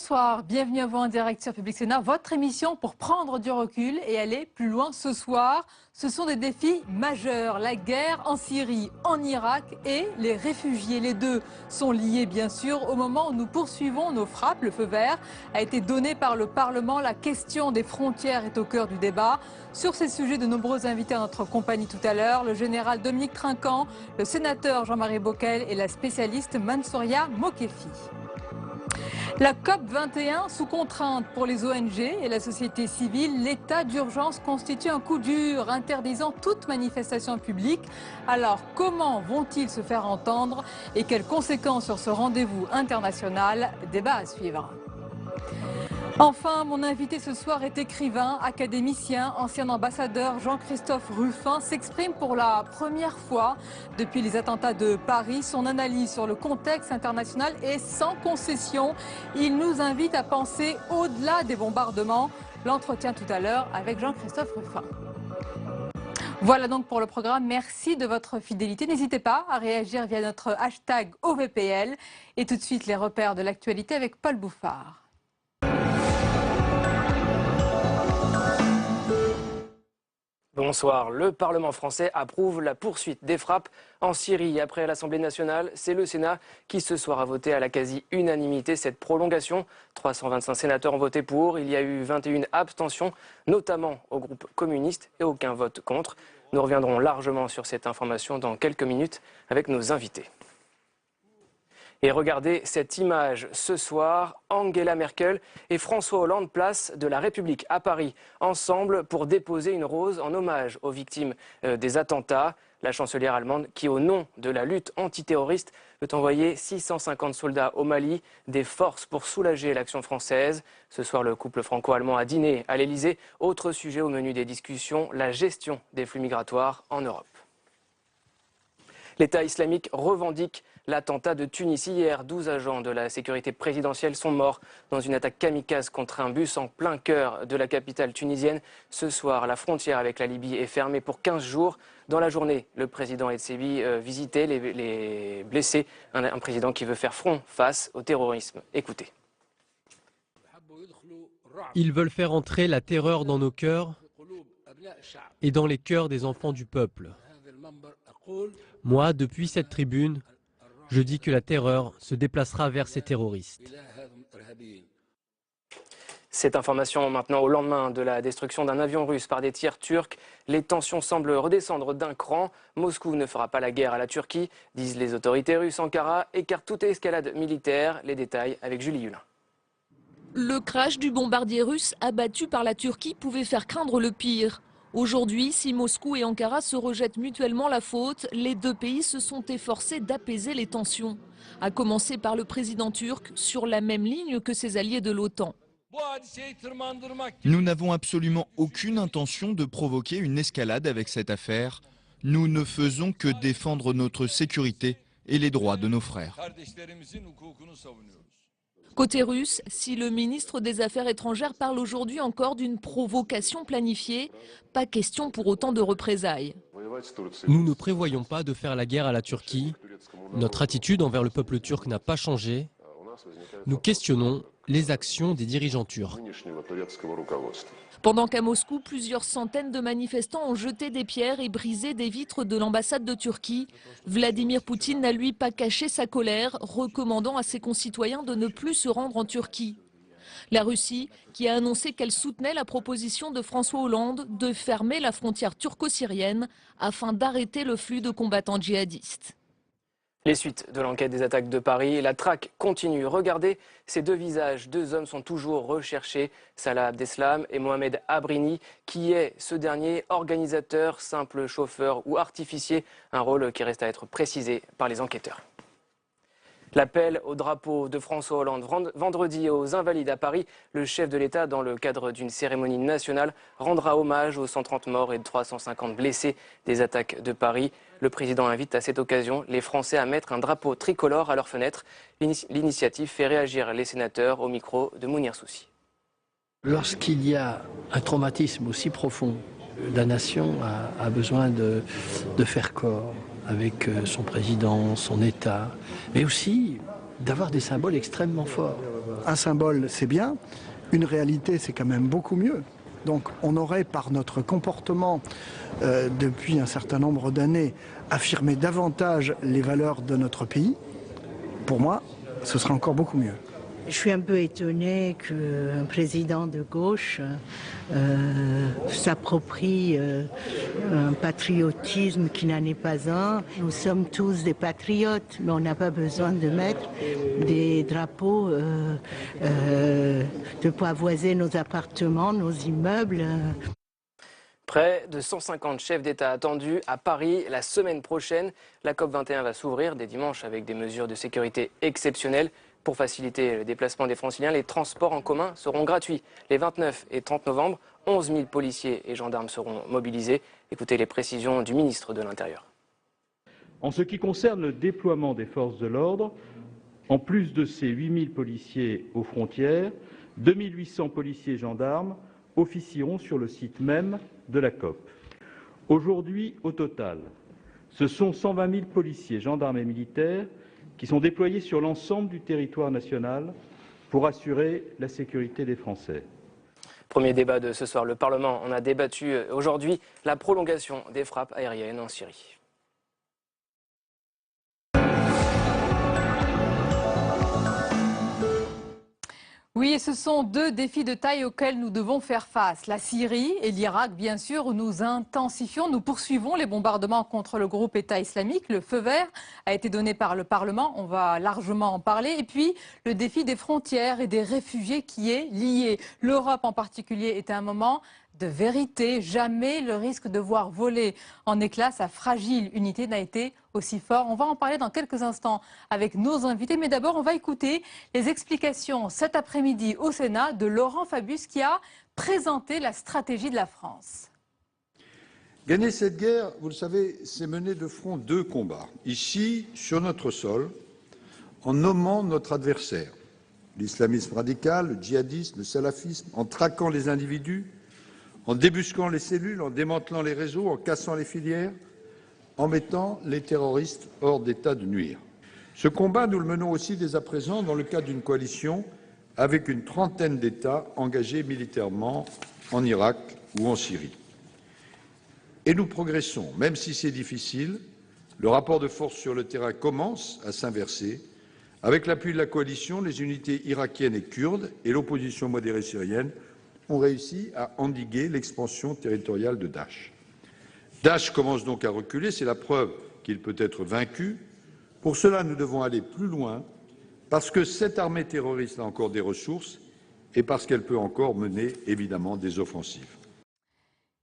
Bonsoir, bienvenue à vous en direct sur Public Sénat, votre émission pour prendre du recul et aller plus loin ce soir. Ce sont des défis majeurs, la guerre en Syrie, en Irak et les réfugiés. Les deux sont liés bien sûr. Au moment où nous poursuivons nos frappes, le feu vert a été donné par le Parlement. La question des frontières est au cœur du débat. Sur ces sujets, de nombreux invités à notre compagnie tout à l'heure. Le général Dominique Trinquant, le sénateur Jean-Marie Bockel et la spécialiste Mansouria Mokefi. La COP21 sous contrainte pour les ONG et la société civile, l'état d'urgence constitue un coup dur interdisant toute manifestation publique. Alors comment vont-ils se faire entendre et quelles conséquences sur ce rendez-vous international? Débat à suivre. Enfin, mon invité ce soir est écrivain, académicien, ancien ambassadeur. Jean-Christophe Rufin s'exprime pour la première fois depuis les attentats de Paris. Son analyse sur le contexte international est sans concession. Il nous invite à penser au-delà des bombardements. L'entretien tout à l'heure avec Jean-Christophe Rufin. Voilà donc pour le programme. Merci de votre fidélité. N'hésitez pas à réagir via notre hashtag OVPL. Et tout de suite, les repères de l'actualité avec Paul Bouffard. Bonsoir. Le Parlement français approuve la poursuite des frappes en Syrie. Après l'Assemblée nationale, c'est le Sénat qui ce soir a voté à la quasi-unanimité cette prolongation. 325 sénateurs ont voté pour. Il y a eu 21 abstentions, notamment au groupe communiste, et aucun vote contre. Nous reviendrons largement sur cette information dans quelques minutes avec nos invités. Et regardez cette image ce soir, Angela Merkel et François Hollande, place de la République à Paris, ensemble pour déposer une rose en hommage aux victimes des attentats. La chancelière allemande qui, au nom de la lutte antiterroriste, veut envoyer 650 soldats au Mali, des forces pour soulager l'action française. Ce soir, le couple franco-allemand a dîné à l'Elysée. Autre sujet au menu des discussions, la gestion des flux migratoires en Europe. L'État islamique revendique l'attentat de Tunis. Hier, 12 agents de la sécurité présidentielle sont morts dans une attaque kamikaze contre un bus en plein cœur de la capitale tunisienne. Ce soir, la frontière avec la Libye est fermée pour 15 jours. Dans la journée, le président Etsebi visitait les blessés, un président qui veut faire front face au terrorisme. Écoutez. Ils veulent faire entrer la terreur dans nos cœurs et dans les cœurs des enfants du peuple. Moi, depuis cette tribune, je dis que la terreur se déplacera vers ces terroristes. Cette information maintenant au lendemain de la destruction d'un avion russe par des tirs turcs. Les tensions semblent redescendre d'un cran. Moscou ne fera pas la guerre à la Turquie, disent les autorités russes. Ankara écarte toute escalade militaire. Les détails avec Julie Hulin. Le crash du bombardier russe abattu par la Turquie pouvait faire craindre le pire. Aujourd'hui, si Moscou et Ankara se rejettent mutuellement la faute, les deux pays se sont efforcés d'apaiser les tensions. À commencer par le président turc, sur la même ligne que ses alliés de l'OTAN. Nous n'avons absolument aucune intention de provoquer une escalade avec cette affaire. Nous ne faisons que défendre notre sécurité et les droits de nos frères. Côté russe, si le ministre des Affaires étrangères parle aujourd'hui encore d'une provocation planifiée, pas question pour autant de représailles. Nous ne prévoyons pas de faire la guerre à la Turquie. Notre attitude envers le peuple turc n'a pas changé. Nous questionnons les actions des dirigeants turcs. Pendant qu'à Moscou, plusieurs centaines de manifestants ont jeté des pierres et brisé des vitres de l'ambassade de Turquie, Vladimir Poutine n'a lui pas caché sa colère, recommandant à ses concitoyens de ne plus se rendre en Turquie. La Russie, qui a annoncé qu'elle soutenait la proposition de François Hollande de fermer la frontière turco-syrienne afin d'arrêter le flux de combattants djihadistes. Les suites de l'enquête des attaques de Paris, la traque continue. Regardez ces deux visages, deux hommes sont toujours recherchés, Salah Abdeslam et Mohamed Abrini. Qui est ce dernier, organisateur, simple chauffeur ou artificier? Un rôle qui reste à être précisé par les enquêteurs. L'appel au drapeau de François Hollande vendredi aux Invalides à Paris. Le chef de l'État, dans le cadre d'une cérémonie nationale, rendra hommage aux 130 morts et 350 blessés des attaques de Paris. Le président invite à cette occasion les Français à mettre un drapeau tricolore à leurs fenêtres. L'initiative fait réagir les sénateurs au micro de Mounir Soussi. Lorsqu'il y a un traumatisme aussi profond, la nation a besoin de faire corps avec son président, son État, mais aussi d'avoir des symboles extrêmement forts. un symbole, c'est bien. Une réalité, c'est quand même beaucoup mieux. Donc on aurait, par notre comportement depuis un certain nombre d'années, affirmé davantage les valeurs de notre pays. Pour moi, ce serait encore beaucoup mieux. Je suis un peu étonnée qu'un président de gauche s'approprie un patriotisme qui n'en est pas un. Nous sommes tous des patriotes, mais on n'a pas besoin de mettre des drapeaux, de pavoiser nos appartements, nos immeubles. Près de 150 chefs d'État attendus à Paris la semaine prochaine. La COP21 va s'ouvrir dès dimanche avec des mesures de sécurité exceptionnelles. Pour faciliter le déplacement des franciliens, les transports en commun seront gratuits. Les 29 et 30 novembre, 11 000 policiers et gendarmes seront mobilisés. Écoutez les précisions du ministre de l'Intérieur. En ce qui concerne le déploiement des forces de l'ordre, en plus de ces 8 000 policiers aux frontières, 2 800 policiers et gendarmes officieront sur le site même de la COP. Aujourd'hui, au total, ce sont 120 000 policiers, gendarmes et militaires qui sont déployés sur l'ensemble du territoire national pour assurer la sécurité des Français. Premier débat de ce soir, le Parlement en a débattu aujourd'hui, la prolongation des frappes aériennes en Syrie. Oui, et ce sont deux défis de taille auxquels nous devons faire face. La Syrie et l'Irak, bien sûr, où nous intensifions, nous poursuivons les bombardements contre le groupe État islamique. Le feu vert a été donné par le Parlement, on va largement en parler. Et puis, le défi des frontières et des réfugiés qui est lié. L'Europe en particulier est à un moment de vérité. Jamais le risque de voir voler en éclats sa fragile unité n'a été aussi fort. On va en parler dans quelques instants avec nos invités. Mais d'abord, on va écouter les explications cet après-midi au Sénat de Laurent Fabius qui a présenté la stratégie de la France. Gagner cette guerre, vous le savez, c'est mener de front deux combats. Ici, sur notre sol, en nommant notre adversaire, l'islamisme radical, le djihadisme, le salafisme, en traquant les individus, en débusquant les cellules, en démantelant les réseaux, en cassant les filières, en mettant les terroristes hors d'état de nuire. Ce combat, nous le menons aussi dès à présent dans le cadre d'une coalition avec une trentaine d'États engagés militairement en Irak ou en Syrie. Et nous progressons, même si c'est difficile. Le rapport de force sur le terrain commence à s'inverser. Avec l'appui de la coalition, les unités irakiennes et kurdes et l'opposition modérée syrienne ont réussi à endiguer l'expansion territoriale de Daesh. Daesh commence donc à reculer, c'est la preuve qu'il peut être vaincu. Pour cela, nous devons aller plus loin, parce que cette armée terroriste a encore des ressources et parce qu'elle peut encore mener, évidemment, des offensives.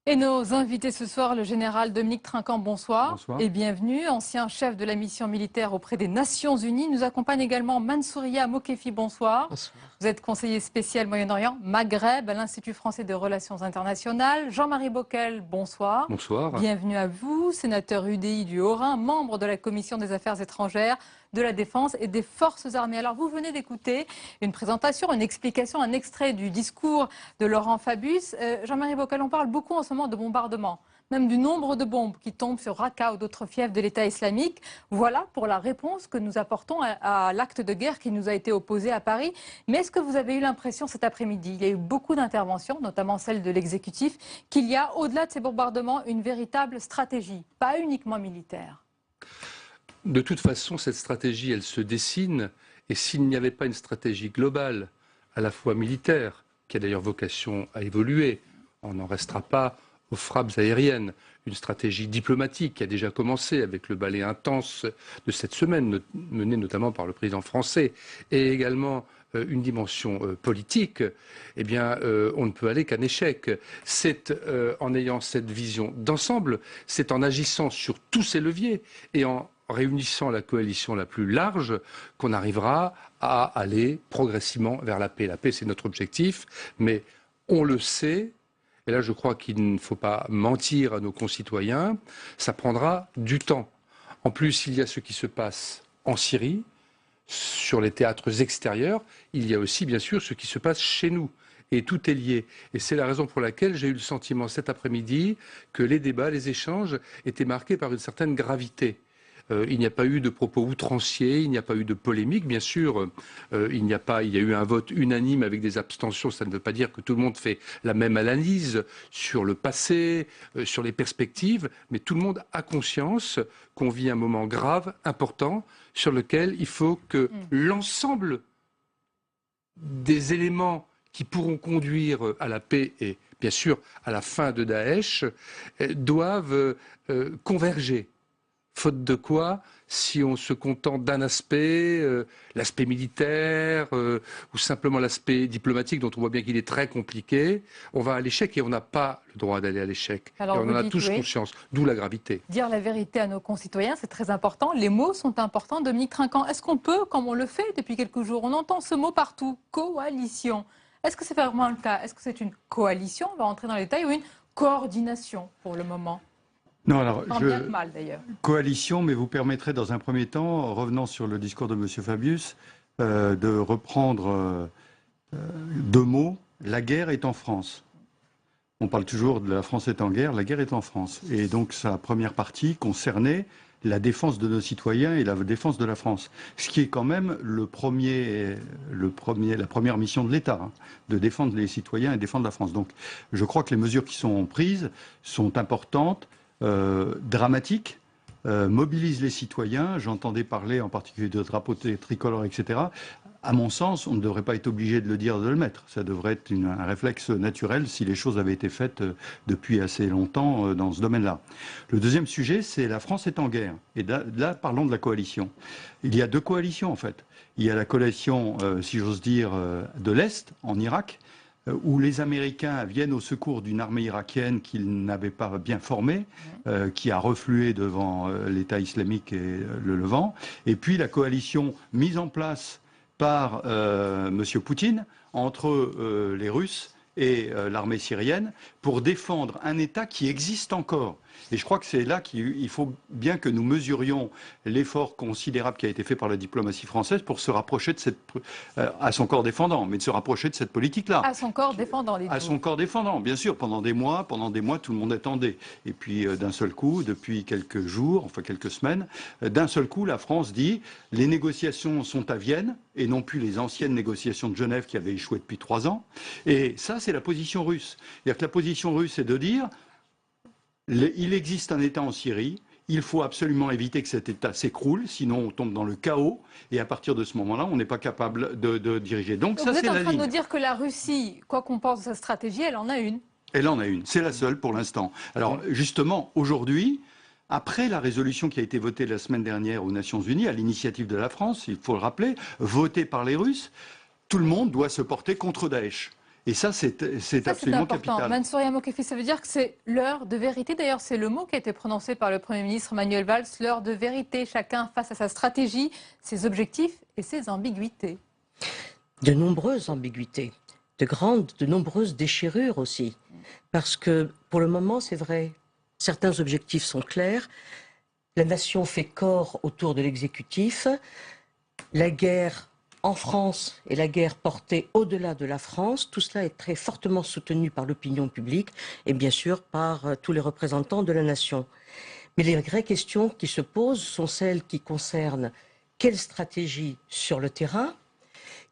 Et nos invités ce soir, le général Dominique Trinquant, bonsoir. Bonsoir. Et bienvenue. Ancien chef de la mission militaire auprès des Nations Unies. Nous accompagne également Mansouria Mokefi, bonsoir. Bonsoir. Vous êtes conseiller spécial Moyen-Orient, Maghreb, à l'Institut français des relations internationales. Jean-Marie Bockel, bonsoir. Bonsoir. Bienvenue à vous, sénateur UDI du Haut-Rhin, membre de la Commission des Affaires étrangères, de la Défense et des Forces armées. Alors vous venez d'écouter une présentation, une explication, un extrait du discours de Laurent Fabius. Jean-Marie Bockel, on parle beaucoup en ce moment de bombardements, même du nombre de bombes qui tombent sur Raqqa ou d'autres fiefs de l'État islamique. Voilà pour la réponse que nous apportons à l'acte de guerre qui nous a été opposé à Paris. Mais est-ce que vous avez eu l'impression cet après-midi, il y a eu beaucoup d'interventions, notamment celle de l'exécutif, qu'il y a au-delà de ces bombardements une véritable stratégie, pas uniquement militaire? De toute façon, cette stratégie, elle se dessine. Et s'il n'y avait pas une stratégie globale, à la fois militaire, qui a d'ailleurs vocation à évoluer, on n'en restera pas aux frappes aériennes. Une stratégie diplomatique qui a déjà commencé avec le balai intense de cette semaine, mené notamment par le président français, et également une dimension politique, eh bien, on ne peut aller qu'un échec. C'est en ayant cette vision d'ensemble, c'est en agissant sur tous ces leviers et en réunissant la coalition la plus large qu'on arrivera à aller progressivement vers la paix. La paix, c'est notre objectif, mais on le sait, et là je crois qu'il ne faut pas mentir à nos concitoyens, ça prendra du temps. En plus, il y a ce qui se passe en Syrie, sur les théâtres extérieurs, il y a aussi bien sûr ce qui se passe chez nous. Et tout est lié. Et c'est la raison pour laquelle j'ai eu le sentiment cet après-midi que les débats, les échanges étaient marqués par une certaine gravité. il n'y a pas eu de propos outranciers, il n'y a pas eu de polémique. Bien sûr, il y a eu un vote unanime avec des abstentions. Ça ne veut pas dire que tout le monde fait la même analyse sur le passé, sur les perspectives, mais tout le monde a conscience qu'on vit un moment grave, important, sur lequel il faut que l'ensemble des éléments qui pourront conduire à la paix et bien sûr à la fin de Daesh doivent converger. Faute de quoi, si on se contente d'un aspect, l'aspect militaire ou simplement l'aspect diplomatique dont on voit bien qu'il est très compliqué, on va à l'échec et on n'a pas le droit d'aller à l'échec. Et on en a tous conscience, d'où la gravité. Dire la vérité à nos concitoyens, c'est très important. Les mots sont importants. Dominique Trinquant, est-ce qu'on peut, comme on le fait depuis quelques jours, on entend ce mot partout, coalition. Est-ce que c'est vraiment le cas? Est-ce que c'est une coalition, on va rentrer dans les détails, ou une coordination pour le moment? Non, alors, bien que mal, d'ailleurs. Coalition, mais vous permettrez dans un premier temps, revenant sur le discours de M. Fabius, de reprendre 2 mots. La guerre est en France. On parle toujours de la France est en guerre, la guerre est en France. Et donc sa première partie concernait la défense de nos citoyens et la défense de la France. Ce qui est quand même la première mission de l'État, hein, de défendre les citoyens et défendre la France. Donc je crois que les mesures qui sont prises sont importantes, dramatiques, mobilisent les citoyens. J'entendais parler en particulier de drapeaux tricolores, etc. À mon sens, on ne devrait pas être obligé de le dire, de le mettre. Ça devrait être un réflexe naturel si les choses avaient été faites depuis assez longtemps dans ce domaine-là. Le deuxième sujet, c'est la France est en guerre. Et là, parlons de la coalition. Il y a 2 coalitions, en fait. Il y a la coalition, si j'ose dire, de l'Est, en Irak, où les Américains viennent au secours d'une armée irakienne qu'ils n'avaient pas bien formée, qui a reflué devant l'État islamique et le Levant. Et puis la coalition mise en place par M. Poutine entre les Russes et l'armée syrienne pour défendre un État qui existe encore. Et je crois que c'est là qu'il faut bien que nous mesurions l'effort considérable qui a été fait par la diplomatie française pour se rapprocher de cette, à son corps défendant, mais de se rapprocher de cette politique-là. À son corps défendant, les À son corps défendant, bien sûr. Pendant des mois, tout le monde attendait. Et puis d'un seul coup, depuis quelques jours, enfin quelques semaines, d'un seul coup, la France dit les négociations sont à Vienne et non plus les anciennes négociations de Genève qui avaient échoué depuis 3 ans. Et ça, c'est la position russe. C'est-à-dire que la position russe est de dire il existe un État en Syrie, il faut absolument éviter que cet État s'écroule, sinon on tombe dans le chaos, et à partir de ce moment-là, on n'est pas capable de diriger. Donc ça, c'est la ligne. Vous êtes en train de nous dire que la Russie, quoi qu'on pense de sa stratégie, elle en a une. Elle en a une, c'est la seule pour l'instant. Alors justement, aujourd'hui, après la résolution qui a été votée la semaine dernière aux Nations Unies, à l'initiative de la France, il faut le rappeler, votée par les Russes, tout le monde doit se porter contre Daesh. Et ça, c'est absolument capital. Mansour Mokefi, ça veut dire que c'est l'heure de vérité. D'ailleurs, c'est le mot qui a été prononcé par le Premier ministre Manuel Valls, l'heure de vérité. Chacun face à sa stratégie, ses objectifs et ses ambiguïtés. De nombreuses ambiguïtés, de nombreuses déchirures aussi. Parce que, pour le moment, c'est vrai, certains objectifs sont clairs. La nation fait corps autour de l'exécutif. La guerre en France et la guerre portée au-delà de la France, tout cela est très fortement soutenu par l'opinion publique et bien sûr par tous les représentants de la nation. Mais les vraies questions qui se posent sont celles qui concernent quelle stratégie sur le terrain,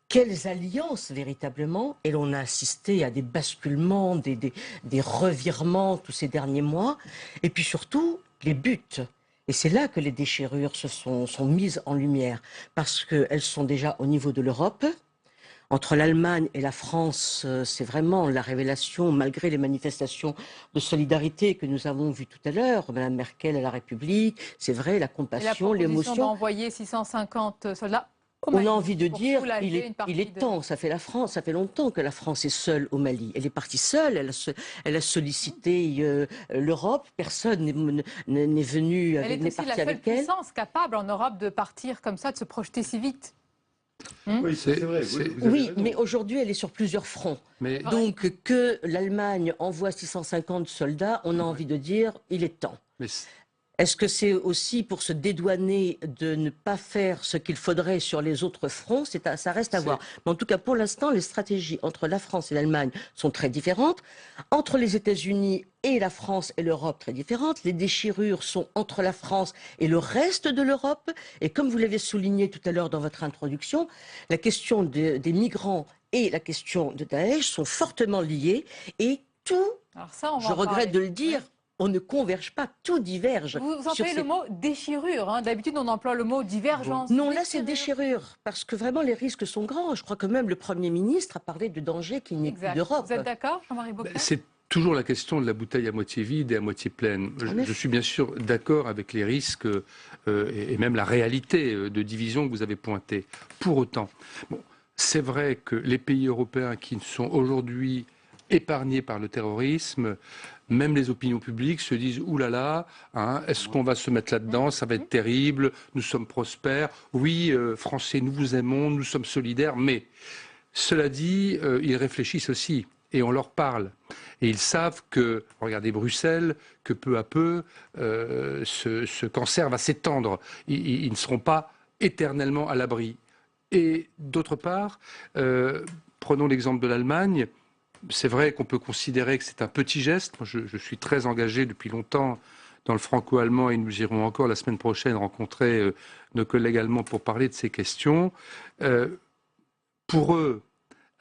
quelles alliances véritablement, et l'on a assisté à des basculements, des revirements tous ces derniers mois, et puis surtout les buts. Et c'est là que les déchirures sont mises en lumière, parce qu'elles sont déjà au niveau de l'Europe. Entre l'Allemagne et la France, c'est vraiment la révélation, malgré les manifestations de solidarité que nous avons vues tout à l'heure. Mme Merkel à la République, c'est vrai, la compassion, l'émotion. D'envoyer 650 soldats. On a envie de dire, il est temps, ça fait longtemps que la France est seule au Mali. Elle est partie seule, elle a sollicité l'Europe, personne n'est venu, n'est parti avec elle. Elle est aussi la seule puissance capable en Europe de partir comme ça, de se projeter si vite. Oui, c'est vrai. Oui, mais aujourd'hui, elle est sur plusieurs fronts. Donc, que l'Allemagne envoie 650 soldats, on a envie de dire, il est temps. Est-ce que c'est aussi pour se dédouaner de ne pas faire ce qu'il faudrait sur les autres fronts? Ça reste à voir. Mais en tout cas, pour l'instant, les stratégies entre la France et l'Allemagne sont très différentes. Entre les États-Unis et la France et l'Europe, très différentes. Les déchirures sont entre la France et le reste de l'Europe. Et comme vous l'avez souligné tout à l'heure dans votre introduction, la question des migrants et la question de Daesh sont fortement liées. Et tout, Alors ça, on va je en regrette parler. de le dire, on ne converge pas, tout diverge. Vous sur employez ces- le mot déchirure. Hein. D'habitude, on emploie le mot divergence. Non, là c'est déchirure, parce que vraiment les risques sont grands. Je crois que même le Premier ministre a parlé de danger qu'il n'y ait plus Exact. d'Europe. Vous êtes d'accord, Jean-Marie Bockel? C'est toujours la question de la bouteille à moitié vide et à moitié pleine. Je suis bien sûr d'accord avec les risques et même la réalité de division que vous avez pointée. Pour autant, bon, c'est vrai que les pays européens qui sont aujourd'hui épargnés par le terrorisme, même les opinions publiques se disent « Ouh là là, hein, est-ce qu'on va se mettre là-dedans? Ça va être terrible, nous sommes prospères. Oui, Français, nous vous aimons, nous sommes solidaires. » Mais, cela dit, ils réfléchissent aussi. Et on leur parle. Et ils savent que, regardez Bruxelles, que peu à peu, ce cancer va s'étendre. Ils ne seront pas éternellement à l'abri. Et d'autre part, prenons l'exemple de l'Allemagne. C'est vrai qu'on peut considérer que c'est un petit geste. Moi, je suis très engagé depuis longtemps dans le franco-allemand et nous irons encore la semaine prochaine rencontrer nos collègues allemands pour parler de ces questions. Pour eux,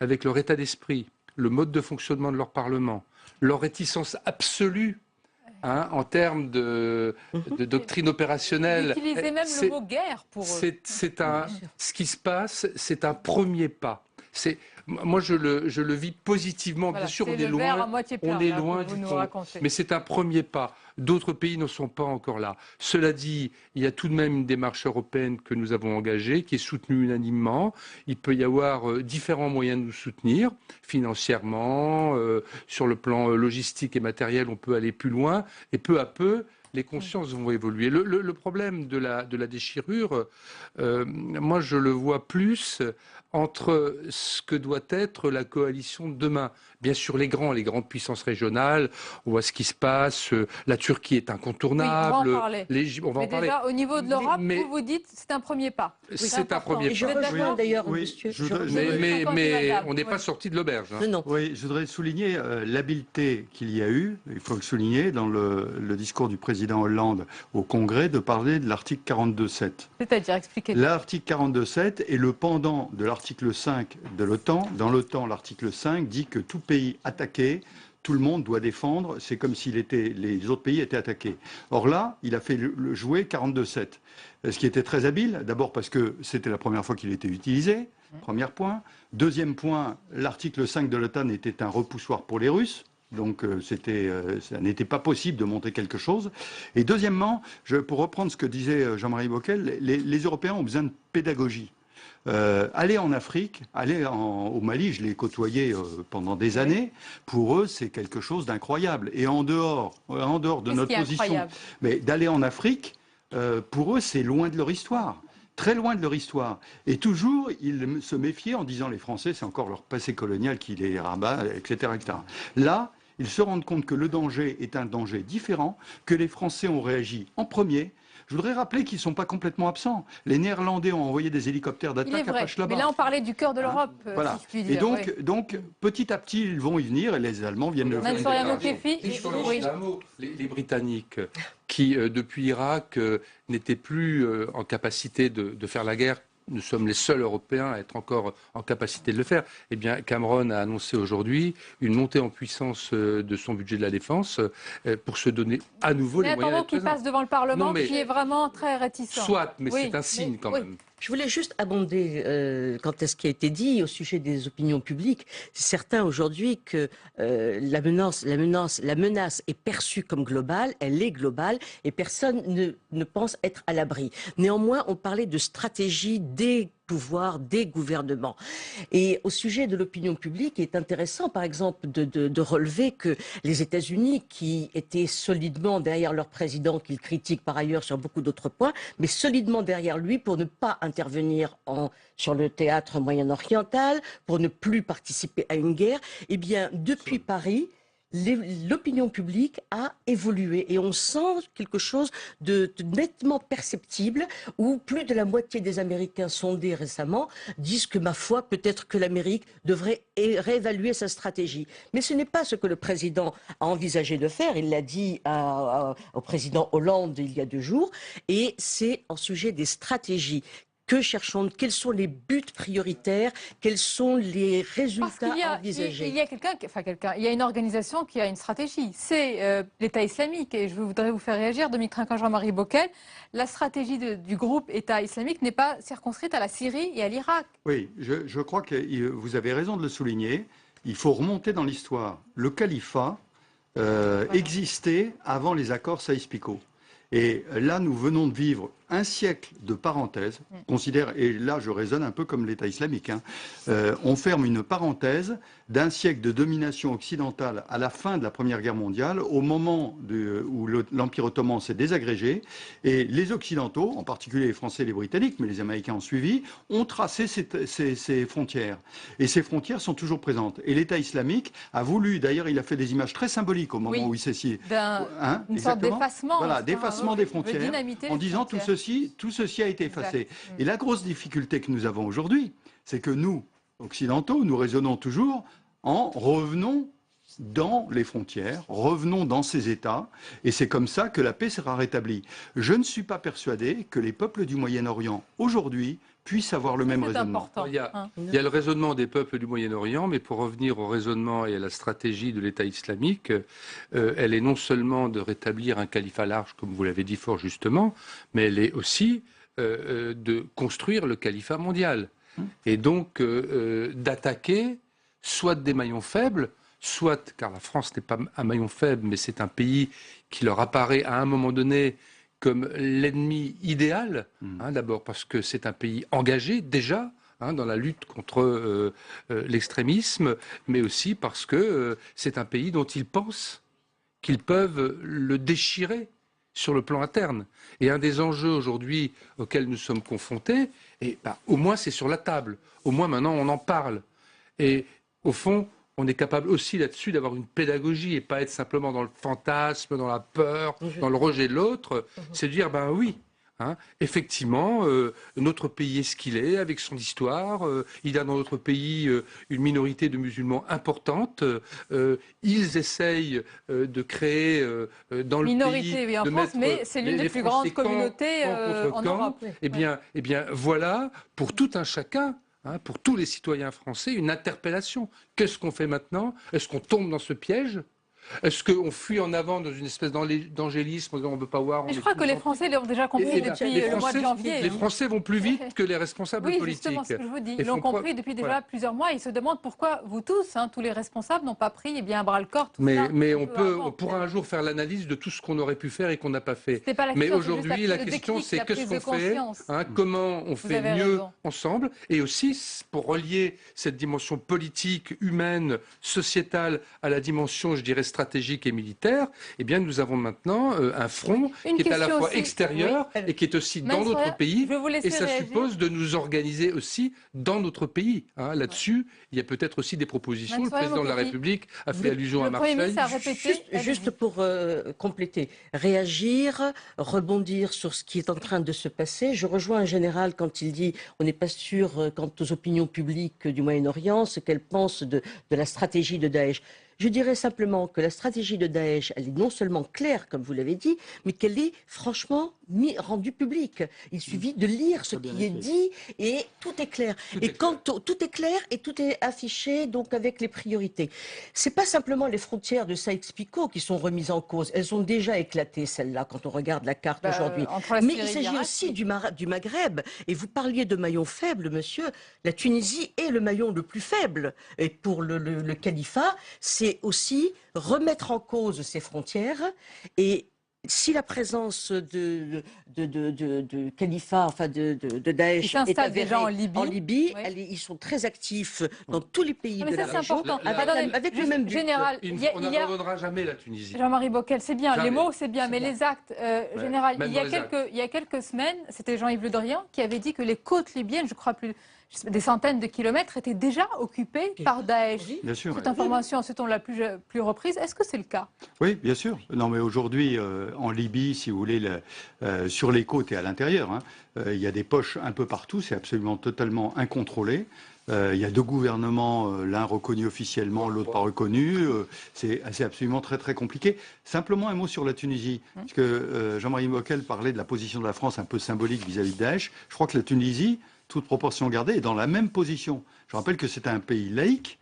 avec leur état d'esprit, le mode de fonctionnement de leur Parlement, leur réticence absolue en termes de doctrine opérationnelle. Vous utilisez même le mot guerre pour eux. Ce qui se passe, c'est un premier pas. Moi, je le vis positivement. Voilà, bien sûr, c'est on est le verre à loin, moitié plein, on est là, loin que vous du nous fond. racontez. Mais c'est un premier pas. D'autres pays ne sont pas encore là. Cela dit, il y a tout de même une démarche européenne que nous avons engagée, qui est soutenue unanimement. Il peut y avoir différents moyens de nous soutenir, financièrement, sur le plan logistique et matériel, on peut aller plus loin. Et peu à peu, les consciences vont évoluer. Le problème de la déchirure, moi je le vois plus entre ce que doit être la coalition de demain. Bien sûr, les grandes puissances régionales, on voit ce qui se passe, la Turquie est incontournable. Oui, on va en parler. On va Mais en parler. déjà, au niveau de l'Europe, Mais- vous dites c'est un premier pas. Oui, C'est un premier Et je pas. rejoins d'ailleurs, Oui, monsieur. je voudrais- Mais on n'est pas sorti de l'auberge. Hein. Non. Oui, je voudrais souligner l'habileté qu'il y a eu, il faut le souligner, dans le discours du président Hollande au Congrès, de parler de l'article 42.7. C'est-à-dire, expliquez. L'article 42.7 est le pendant de l'article 5 de l'OTAN. Dans l'OTAN, l'article 5 dit que tout pays attaqué, tout le monde doit défendre. C'est comme si les autres pays étaient attaqués. Or là, il a fait jouer 42.7. Ce qui était très habile, d'abord parce que c'était la première fois qu'il était utilisé, premier point. Deuxième point, l'article 5 de l'OTAN était un repoussoir pour les Russes. Donc ça n'était pas possible de monter quelque chose. Et deuxièmement, pour reprendre ce que disait Jean-Marie Bockel, les Européens ont besoin de pédagogie. Aller en Afrique, au Mali, je l'ai côtoyé pendant des années, pour eux c'est quelque chose d'incroyable. Et en dehors de notre position, mais d'aller en Afrique, pour eux c'est loin de leur histoire. Très loin de leur histoire. Et toujours, ils se méfiaient en disant les Français, c'est encore leur passé colonial qui les rabat, etc., etc. Là, ils se rendent compte que le danger est un danger différent, que les Français ont réagi en premier. Je voudrais rappeler qu'ils ne sont pas complètement absents. Les Néerlandais ont envoyé des hélicoptères d'attaque à Pachelabad. Mais là, on parlait du cœur de l'Europe, voilà. si je puis dire. Et donc, petit à petit, ils vont y venir et les Allemands viennent le faire. Les Britanniques, qui, depuis Irak, n'étaient plus en capacité de faire la guerre, nous sommes les seuls Européens à être encore en capacité de le faire. Eh bien, Cameron a annoncé aujourd'hui une montée en puissance de son budget de la défense pour se donner à nouveau les moyens d'être qu'il passe devant le Parlement, qui est vraiment très réticent. Soit, mais c'est un signe quand même. Je voulais juste abonder quant à ce qui a été dit au sujet des opinions publiques. C'est certain aujourd'hui que la menace est perçue comme globale, elle est globale et personne ne pense être à l'abri. Néanmoins, on parlait de stratégie des pouvoirs, des gouvernements. Et au sujet de l'opinion publique, il est intéressant, par exemple, de relever que les États-Unis, qui étaient solidement derrière leur président, qu'ils critiquent par ailleurs sur beaucoup d'autres points, mais solidement derrière lui pour ne pas intervenir sur le théâtre moyen-oriental, pour ne plus participer à une guerre, eh bien, depuis Paris, l'opinion publique a évolué et on sent quelque chose de nettement perceptible où plus de la moitié des Américains sondés récemment disent que, ma foi, peut-être que l'Amérique devrait réévaluer sa stratégie. Mais ce n'est pas ce que le président a envisagé de faire. Il l'a dit au président Hollande il y a 2 jours. Et c'est en sujet des stratégies. Que cherchons-nous? Quels sont les buts prioritaires? Quels sont les résultats envisagés? Il y a il y a une organisation qui a une stratégie. C'est l'État islamique. Et je voudrais vous faire réagir, Dominique Trinquant, Jean-Marie Bockel. La stratégie du groupe État islamique n'est pas circonscrite à la Syrie et à l'Irak. Oui, je crois que vous avez raison de le souligner. Il faut remonter dans l'histoire. Le califat existait avant les accords Saïs-Picot. Et là, nous venons de vivre un siècle de parenthèse, considère, et là je raisonne un peu comme l'État islamique, hein. On ferme une parenthèse d'un siècle de domination occidentale à la fin de la Première Guerre mondiale, au moment où l'Empire ottoman s'est désagrégé, et les Occidentaux, en particulier les Français et les Britanniques, mais les Américains ont suivi, ont tracé ces frontières. Et ces frontières sont toujours présentes. Et l'État islamique a voulu, d'ailleurs il a fait des images très symboliques au moment où il s'est scié. Une sorte d'effacement. Voilà, d'effacement des frontières, en disant tout ceci a été effacé. Et la grosse difficulté que nous avons aujourd'hui, c'est que nous, occidentaux, nous raisonnons toujours en revenons dans les frontières, revenons dans ces États, et c'est comme ça que la paix sera rétablie. Je ne suis pas persuadé que les peuples du Moyen-Orient, aujourd'hui, puissent avoir le même raisonnement. Il y a le raisonnement des peuples du Moyen-Orient, mais pour revenir au raisonnement et à la stratégie de l'État islamique, elle est non seulement de rétablir un califat large, comme vous l'avez dit fort justement, mais elle est aussi de construire le califat mondial. Et donc d'attaquer soit des maillons faibles, soit, car la France n'est pas un maillon faible, mais c'est un pays qui leur apparaît à un moment donné comme l'ennemi idéal, d'abord parce que c'est un pays engagé déjà dans la lutte contre l'extrémisme, mais aussi parce que c'est un pays dont ils pensent qu'ils peuvent le déchirer sur le plan interne. Et un des enjeux aujourd'hui auxquels nous sommes confrontés, et au moins c'est sur la table, au moins maintenant on en parle. Et au fond, on est capable aussi là-dessus d'avoir une pédagogie et pas être simplement dans le fantasme, dans la peur, dans le rejet de l'autre. C'est de dire, ben oui, effectivement, notre pays est ce qu'il est, avec son histoire. Il y a dans notre pays une minorité de musulmans importante. Ils essayent de créer dans le minorité, pays... oui, en France, mais c'est l'une des plus grandes communautés en Europe. Eh bien, voilà, pour tout un chacun, pour tous les citoyens français, une interpellation. Qu'est-ce qu'on fait maintenant? Est-ce qu'on tombe dans ce piège? Est-ce qu'on fuit en avant dans une espèce d'angélisme, on ne veut pas voir? Mais je crois que les Français l'ont déjà compris depuis le mois de janvier. Les Français vont plus vite que les responsables politiques. Oui, justement, ce que je vous dis. Ils l'ont compris depuis déjà plusieurs mois. Ils se demandent pourquoi vous tous, tous les responsables, n'ont pas pris à bras-le-corps tout ça. Mais on pourra un jour faire l'analyse de tout ce qu'on aurait pu faire et qu'on n'a pas fait. Mais aujourd'hui, la question, c'est qu'est-ce qu'on fait, comment on fait mieux ensemble, et aussi pour relier cette dimension politique, humaine, sociétale à la dimension, je dirais, stratégique et militaire, eh bien nous avons maintenant un front qui est à la fois extérieur et qui est aussi dans notre pays, et ça suppose de nous organiser aussi dans notre pays. Là-dessus, il y a peut-être aussi des propositions. Le président de la République a fait allusion à Marseille. Juste pour compléter, réagir, rebondir sur ce qui est en train de se passer. Je rejoins un général quand il dit on n'est pas sûr quant aux opinions publiques du Moyen-Orient, ce qu'elles pensent de la stratégie de Daesh. Je dirais simplement que la stratégie de Daesh, elle est non seulement claire, comme vous l'avez dit, mais qu'elle est franchement rendue publique. Il suffit de lire ce qui est dit et tout est clair. Tout est clair et tout est affiché donc avec les priorités. C'est pas simplement les frontières de Saïx-Picot qui sont remises en cause. Elles ont déjà éclaté, celles-là, quand on regarde la carte aujourd'hui. Mais il s'agit aussi du Maghreb. Et vous parliez de maillon faible, monsieur. La Tunisie est le maillon le plus faible. Et pour le califat, c'est aussi remettre en cause ces frontières. Et si la présence de califat, enfin de Daesh est avérée en Libye, ils sont très actifs dans tous les pays de la région, avec le même but. Général, on n'abandonnera jamais la Tunisie. Jean-Marie Bockel, c'est bien, les mots c'est bien, mais les actes, général, il y a quelques semaines, c'était Jean-Yves Le Drian qui avait dit que les côtes libyennes, je crois plus, des centaines de kilomètres étaient déjà occupés par Daesh. Bien sûr. Cette information, ensuite, on l'a plus reprise. Est-ce que c'est le cas? Oui, bien sûr. Non, mais aujourd'hui, en Libye, si vous voulez, sur les côtes et à l'intérieur, hein, il y a des poches un peu partout. C'est absolument totalement incontrôlé. Il y a deux gouvernements, l'un reconnu officiellement, l'autre pas reconnu. C'est absolument très très compliqué. Simplement un mot sur la Tunisie, parce que Jean-Marie Bockel parlait de la position de la France un peu symbolique vis-à-vis de Daesh. Je crois que la Tunisie, toute proportion gardée, est dans la même position. Je rappelle que c'est un pays laïque,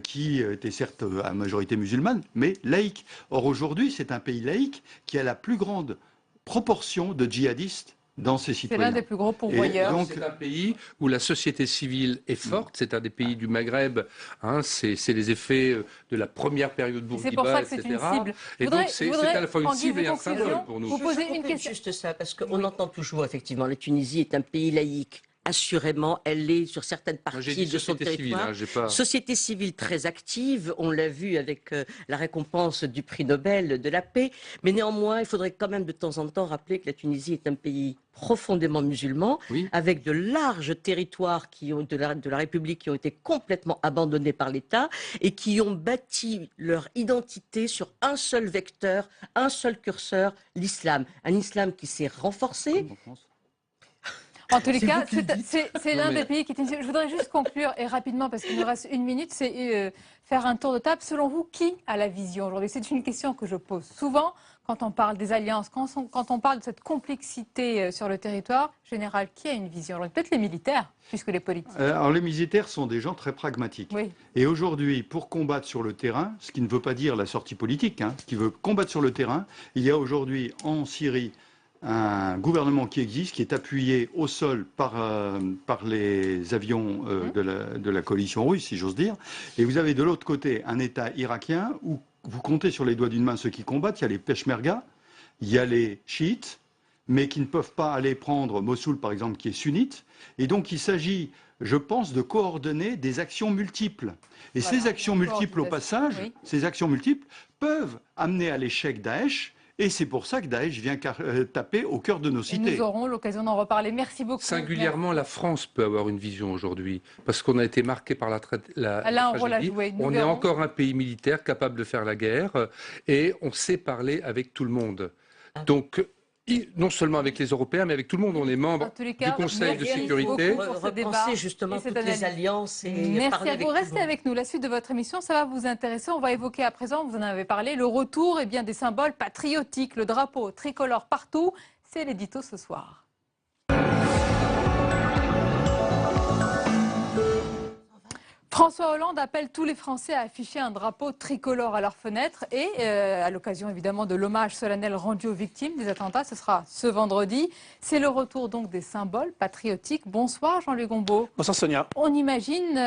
qui était certes à majorité musulmane, mais laïque. Or aujourd'hui, c'est un pays laïque qui a la plus grande proportion de djihadistes dans ses citoyens. C'est l'un des plus gros pourvoyeurs. C'est un pays où la société civile est forte. C'est un des pays du Maghreb. Hein, c'est les effets de la première période Bourguiba, c'est pour ça que c'est une cible. Et donc c'est à la fois une cible et un symbole pour nous. Vous posez une question. Juste ça, parce qu'on entend toujours effectivement la Tunisie est un pays laïque. Assurément, elle est sur certaines parties de son territoire. Société civile très active, on l'a vu avec la récompense du prix Nobel de la paix. Mais néanmoins, il faudrait quand même de temps en temps rappeler que la Tunisie est un pays profondément musulman, avec de larges territoires de la République qui ont été complètement abandonnés par l'État et qui ont bâti leur identité sur un seul vecteur, un seul curseur, l'islam. Un islam qui s'est renforcé. En tous les cas, c'est l'un des pays qui est initié. Je voudrais juste conclure, et rapidement, parce qu'il nous reste une minute, c'est faire un tour de table. Selon vous, qui a la vision aujourd'hui? C'est une question que je pose souvent quand on parle des alliances, quand on parle de cette complexité sur le territoire. Général, qui a une vision? Peut-être les militaires, puisque les politiques. Alors les militaires sont des gens très pragmatiques. Oui. Et aujourd'hui, pour combattre sur le terrain, ce qui ne veut pas dire la sortie politique, hein, ce qui veut combattre sur le terrain, il y a aujourd'hui en Syrie un gouvernement qui existe, qui est appuyé au sol par les avions de la coalition russe, si j'ose dire. Et vous avez de l'autre côté un État irakien où vous comptez sur les doigts d'une main ceux qui combattent. Il y a les Peshmerga, il y a les chiites, mais qui ne peuvent pas aller prendre Mossoul, par exemple, qui est sunnite. Et donc il s'agit, je pense, de coordonner des actions multiples. Et ces actions multiples, au passage, ces actions multiples peuvent amener à l'échec Daesh. Et c'est pour ça que Daesh vient taper au cœur de nos cités. Et nous aurons l'occasion d'en reparler. Merci beaucoup. Singulièrement, la France peut avoir une vision aujourd'hui, parce qu'on a été marqué par la tragédie. On est encore un pays militaire capable de faire la guerre, et on sait parler avec tout le monde. Donc, non seulement avec les Européens, mais avec tout le monde. On est membre du Conseil de sécurité. Repenser justement toutes les alliances et merci à vous. Restez avec nous. La suite de votre émission, ça va vous intéresser. On va évoquer à présent, vous en avez parlé, le retour des symboles patriotiques, le drapeau tricolore partout. C'est l'édito ce soir. François Hollande appelle tous les Français à afficher un drapeau tricolore à leurs fenêtres et à l'occasion évidemment de l'hommage solennel rendu aux victimes des attentats, ce sera ce vendredi. C'est le retour donc des symboles patriotiques. Bonsoir Jean-Luc Gombaud. Bonsoir Sonia. On imagine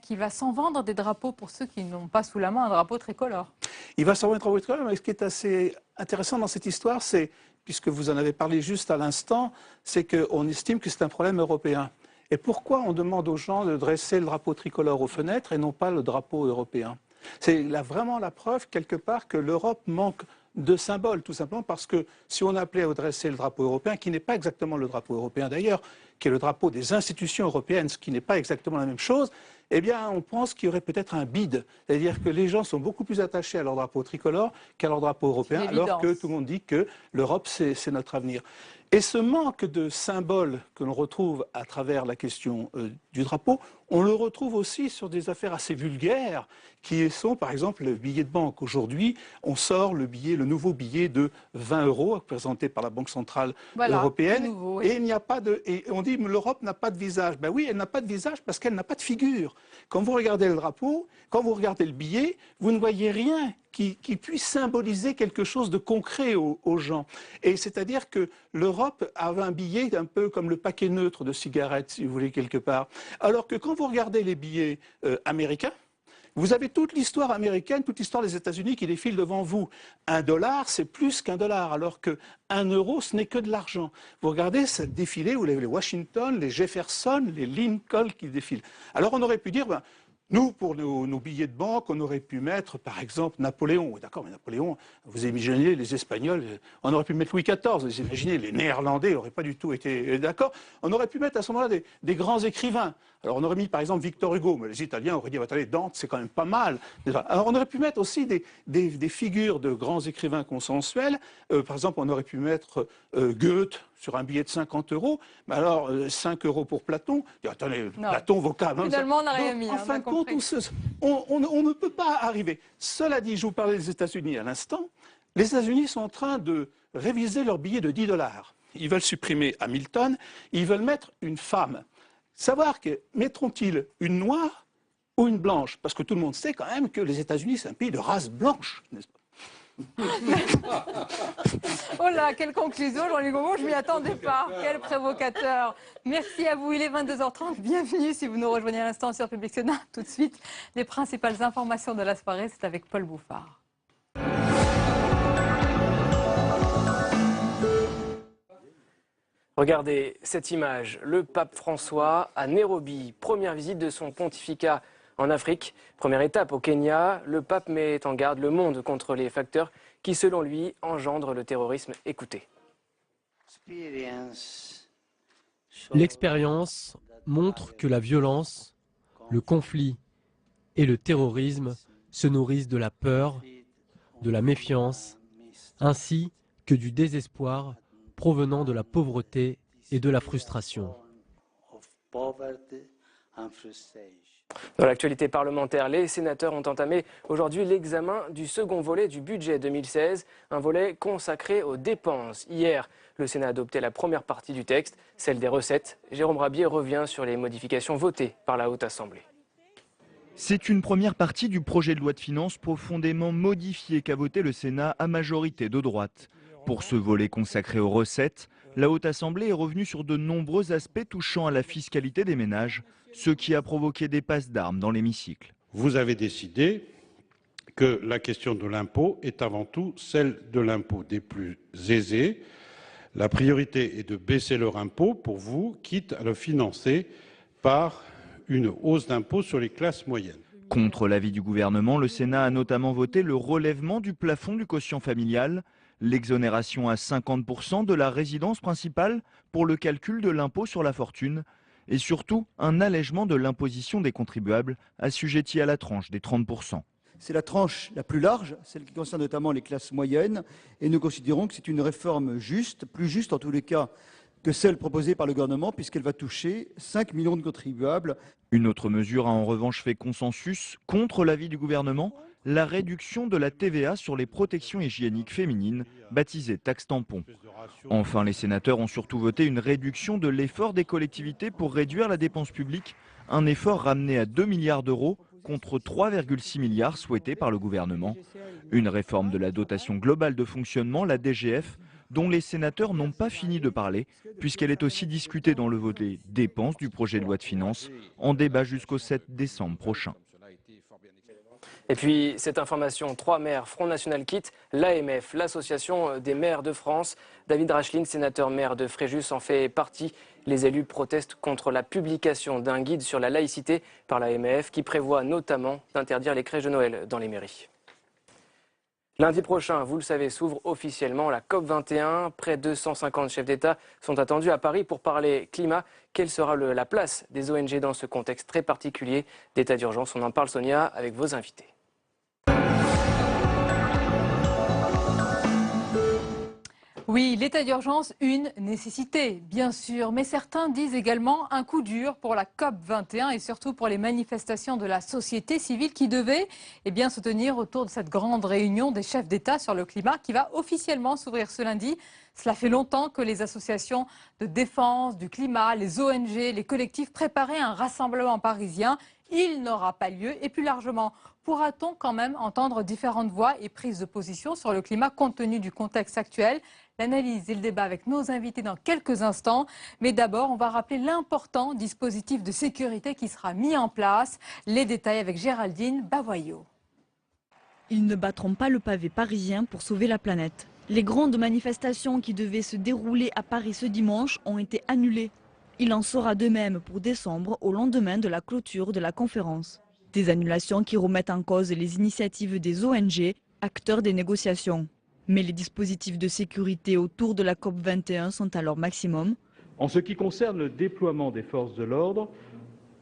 qu'il va s'en vendre des drapeaux pour ceux qui n'ont pas sous la main un drapeau tricolore. Il va s'en vendre un drapeau tricolore, mais ce qui est assez intéressant dans cette histoire, c'est, puisque vous en avez parlé juste à l'instant, c'est qu'on estime que c'est un problème européen. Et pourquoi on demande aux gens de dresser le drapeau tricolore aux fenêtres et non pas le drapeau européen? C'est vraiment la preuve, quelque part, que l'Europe manque de symboles, tout simplement parce que si on appelait à dresser le drapeau européen, qui n'est pas exactement le drapeau européen d'ailleurs, qui est le drapeau des institutions européennes, ce qui n'est pas exactement la même chose, eh bien on pense qu'il y aurait peut-être un bide. C'est-à-dire que les gens sont beaucoup plus attachés à leur drapeau tricolore qu'à leur drapeau européen, alors que tout le monde dit que l'Europe, c'est notre avenir. Et ce manque de symboles que l'on retrouve à travers la question du drapeau, on le retrouve aussi sur des affaires assez vulgaires, qui sont par exemple le billet de banque. Aujourd'hui, on sort le nouveau billet de 20 € présenté par la Banque Centrale Européenne. Nouveau, oui. Et il n'y a pas et on dit que l'Europe n'a pas de visage. Ben oui, elle n'a pas de visage parce qu'elle n'a pas de figure. Quand vous regardez le drapeau, quand vous regardez le billet, vous ne voyez rien qui puisse symboliser quelque chose de concret aux gens. Et c'est-à-dire que l'Europe avait un billet un peu comme le paquet neutre de cigarettes, si vous voulez, quelque part. Alors que quand vous regardez les billets américains, vous avez toute l'histoire américaine, toute l'histoire des États-Unis qui défile devant vous. $1, c'est plus qu'1 $, alors que 1 €, ce n'est que de l'argent. Vous regardez ce défilé, vous avez les Washington, les Jefferson, les Lincoln qui défilent. Alors on aurait pu dire, Nous, pour nos billets de banque, on aurait pu mettre, par exemple, Napoléon. D'accord, mais Napoléon, vous imaginez les Espagnols, on aurait pu mettre Louis XIV, vous imaginez les Néerlandais n'auraient pas du tout été d'accord. On aurait pu mettre à ce moment-là des grands écrivains. Alors on aurait mis par exemple Victor Hugo, mais les Italiens auraient dit, attendez, Dante, c'est quand même pas mal. Alors on aurait pu mettre aussi des figures de grands écrivains consensuels. Par exemple, on aurait pu mettre Goethe sur un billet de 50 €, mais alors 5 € pour Platon. Et, attendez, Non. Platon vaut quand même... Finalement, on n'a rien mis. En fin de compte, on ne peut pas arriver. Cela dit, je vous parlais des États-Unis à l'instant. Les États-Unis sont en train de réviser leur billet de 10 $. Ils veulent supprimer Hamilton, ils veulent mettre une femme. Savoir que mettront-ils une noire ou une blanche? Parce que tout le monde sait quand même que les États-Unis, c'est un pays de race blanche, n'est-ce pas? Oh là, quelle conclusion, Jean-Luc Gaumont, je m'y attendais pas. Quel provocateur. Merci à vous, il est 22h30. Bienvenue si vous nous rejoignez à l'instant sur Public Sénat. Tout de suite, les principales informations de la soirée, c'est avec Paul Bouffard. Regardez cette image, le pape François à Nairobi, première visite de son pontificat en Afrique. Première étape au Kenya, le pape met en garde le monde contre les facteurs qui, selon lui, engendrent le terrorisme. Écoutez. L'expérience montre que la violence, le conflit et le terrorisme se nourrissent de la peur, de la méfiance, ainsi que du désespoir provenant de la pauvreté et de la frustration. Dans l'actualité parlementaire, les sénateurs ont entamé aujourd'hui l'examen du second volet du budget 2016, un volet consacré aux dépenses. Hier, le Sénat a adopté la première partie du texte, celle des recettes. Jérôme Rabier revient sur les modifications votées par la Haute Assemblée. C'est une première partie du projet de loi de finances profondément modifié qu'a voté le Sénat à majorité de droite. Pour ce volet consacré aux recettes, la Haute Assemblée est revenue sur de nombreux aspects touchant à la fiscalité des ménages, ce qui a provoqué des passes d'armes dans l'hémicycle. Vous avez décidé que la question de l'impôt est avant tout celle de l'impôt des plus aisés. La priorité est de baisser leur impôt pour vous, quitte à le financer par une hausse d'impôt sur les classes moyennes. Contre l'avis du gouvernement, le Sénat a notamment voté le relèvement du plafond du quotient familial, l'exonération à 50% de la résidence principale pour le calcul de l'impôt sur la fortune et surtout un allègement de l'imposition des contribuables assujettis à la tranche des 30%. C'est la tranche la plus large, celle qui concerne notamment les classes moyennes, et nous considérons que c'est une réforme juste, plus juste en tous les cas que celle proposée par le gouvernement, puisqu'elle va toucher 5 millions de contribuables. Une autre mesure a en revanche fait consensus contre l'avis du gouvernement, la réduction de la TVA sur les protections hygiéniques féminines, baptisée taxe tampon. Enfin, les sénateurs ont surtout voté une réduction de l'effort des collectivités pour réduire la dépense publique, un effort ramené à 2 milliards d'euros contre 3,6 milliards souhaités par le gouvernement. Une réforme de la dotation globale de fonctionnement, la DGF, dont les sénateurs n'ont pas fini de parler, puisqu'elle est aussi discutée dans le volet dépenses du projet de loi de finances, en débat jusqu'au 7 décembre prochain. Et puis, cette information, 3 maires Front National quittent l'AMF, l'Association des maires de France. David Racheline, sénateur maire de Fréjus, en fait partie. Les élus protestent contre la publication d'un guide sur la laïcité par l'AMF qui prévoit notamment d'interdire les crèches de Noël dans les mairies. Lundi prochain, vous le savez, s'ouvre officiellement la COP21. Près de 150 chefs d'État sont attendus à Paris pour parler climat. Quelle sera la place des ONG dans ce contexte très particulier d'état d'urgence? On en parle, Sonia, avec vos invités. Oui, l'état d'urgence, une nécessité, bien sûr, mais certains disent également un coup dur pour la COP21 et surtout pour les manifestations de la société civile qui devaient se tenir autour de cette grande réunion des chefs d'État sur le climat qui va officiellement s'ouvrir ce lundi. Cela fait longtemps que les associations de défense du climat, les ONG, les collectifs préparaient un rassemblement parisien. Il n'aura pas lieu et plus largement, pourra-t-on quand même entendre différentes voix et prises de position sur le climat compte tenu du contexte actuel? L'analyse et le débat avec nos invités dans quelques instants. Mais d'abord, on va rappeler l'important dispositif de sécurité qui sera mis en place. Les détails avec Géraldine Bavoyot. Ils ne battront pas le pavé parisien pour sauver la planète. Les grandes manifestations qui devaient se dérouler à Paris ce dimanche ont été annulées. Il en sera de même pour décembre, au lendemain de la clôture de la conférence. Des annulations qui remettent en cause les initiatives des ONG, acteurs des négociations. Mais les dispositifs de sécurité autour de la COP21 sont à leur maximum. En ce qui concerne le déploiement des forces de l'ordre,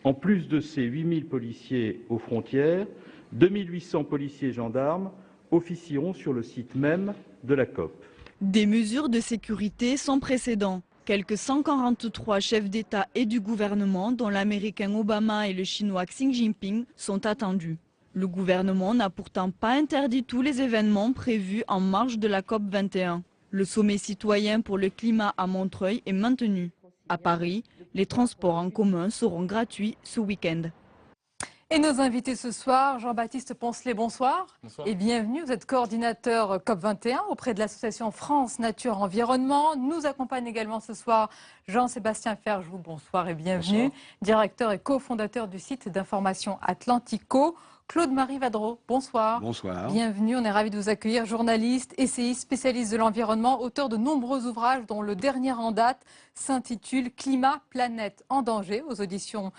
en plus de ces 8000 policiers aux frontières, 2800 policiers et gendarmes officieront sur le site même de la COP. Des mesures de sécurité sans précédent. Quelques 143 chefs d'État et du gouvernement, dont l'Américain Obama et le Chinois Xi Jinping, sont attendus. Le gouvernement n'a pourtant pas interdit tous les événements prévus en marge de la COP21. Le sommet citoyen pour le climat à Montreuil est maintenu. À Paris, les transports en commun seront gratuits ce week-end. Et nos invités ce soir, Jean-Baptiste Poncelet, bonsoir. Bonsoir. Et bienvenue. Vous êtes coordinateur COP21 auprès de l'association France Nature Environnement. Nous accompagne également ce soir Jean-Sébastien Ferjou, bonsoir et bienvenue. Bonsoir. Directeur et cofondateur du site d'information Atlantico. Claude-Marie Vadreau, bonsoir. Bonsoir. Bienvenue, on est ravis de vous accueillir. Journaliste, essayiste, spécialiste de l'environnement, auteur de nombreux ouvrages dont le dernier en date s'intitule Climat, planète en danger aux éditions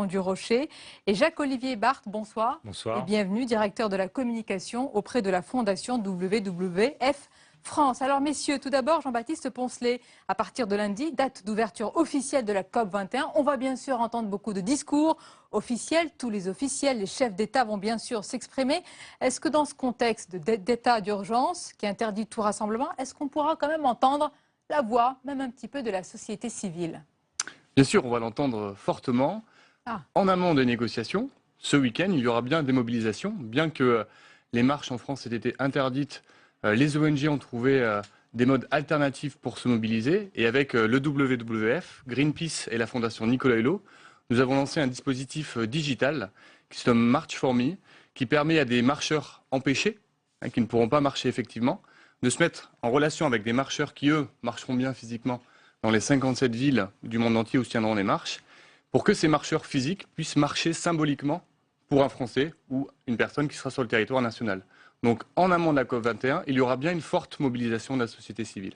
du Rocher. Et Jacques-Olivier Barthes, bonsoir. Bonsoir. Et bienvenue, directeur de la communication auprès de la fondation WWF France. Alors messieurs, tout d'abord Jean-Baptiste Poncelet, à partir de lundi, date d'ouverture officielle de la COP21. On va bien sûr entendre beaucoup de discours officiels, tous les officiels, les chefs d'État vont bien sûr s'exprimer. Est-ce que dans ce contexte d'état d'urgence qui interdit tout rassemblement, est-ce qu'on pourra quand même entendre la voix, même un petit peu de la société civile? Bien sûr, on va l'entendre fortement. En amont des négociations, ce week-end, il y aura bien des mobilisations, bien que les marches en France aient été interdites. Les ONG ont trouvé des modes alternatifs pour se mobiliser et avec le WWF, Greenpeace et la fondation Nicolas Hulot, nous avons lancé un dispositif digital qui se nomme March for Me, qui permet à des marcheurs empêchés, qui ne pourront pas marcher effectivement, de se mettre en relation avec des marcheurs qui, eux, marcheront bien physiquement dans les 57 villes du monde entier où se tiendront les marches, pour que ces marcheurs physiques puissent marcher symboliquement pour un Français ou une personne qui sera sur le territoire national. Donc, en amont de la COP21, il y aura bien une forte mobilisation de la société civile.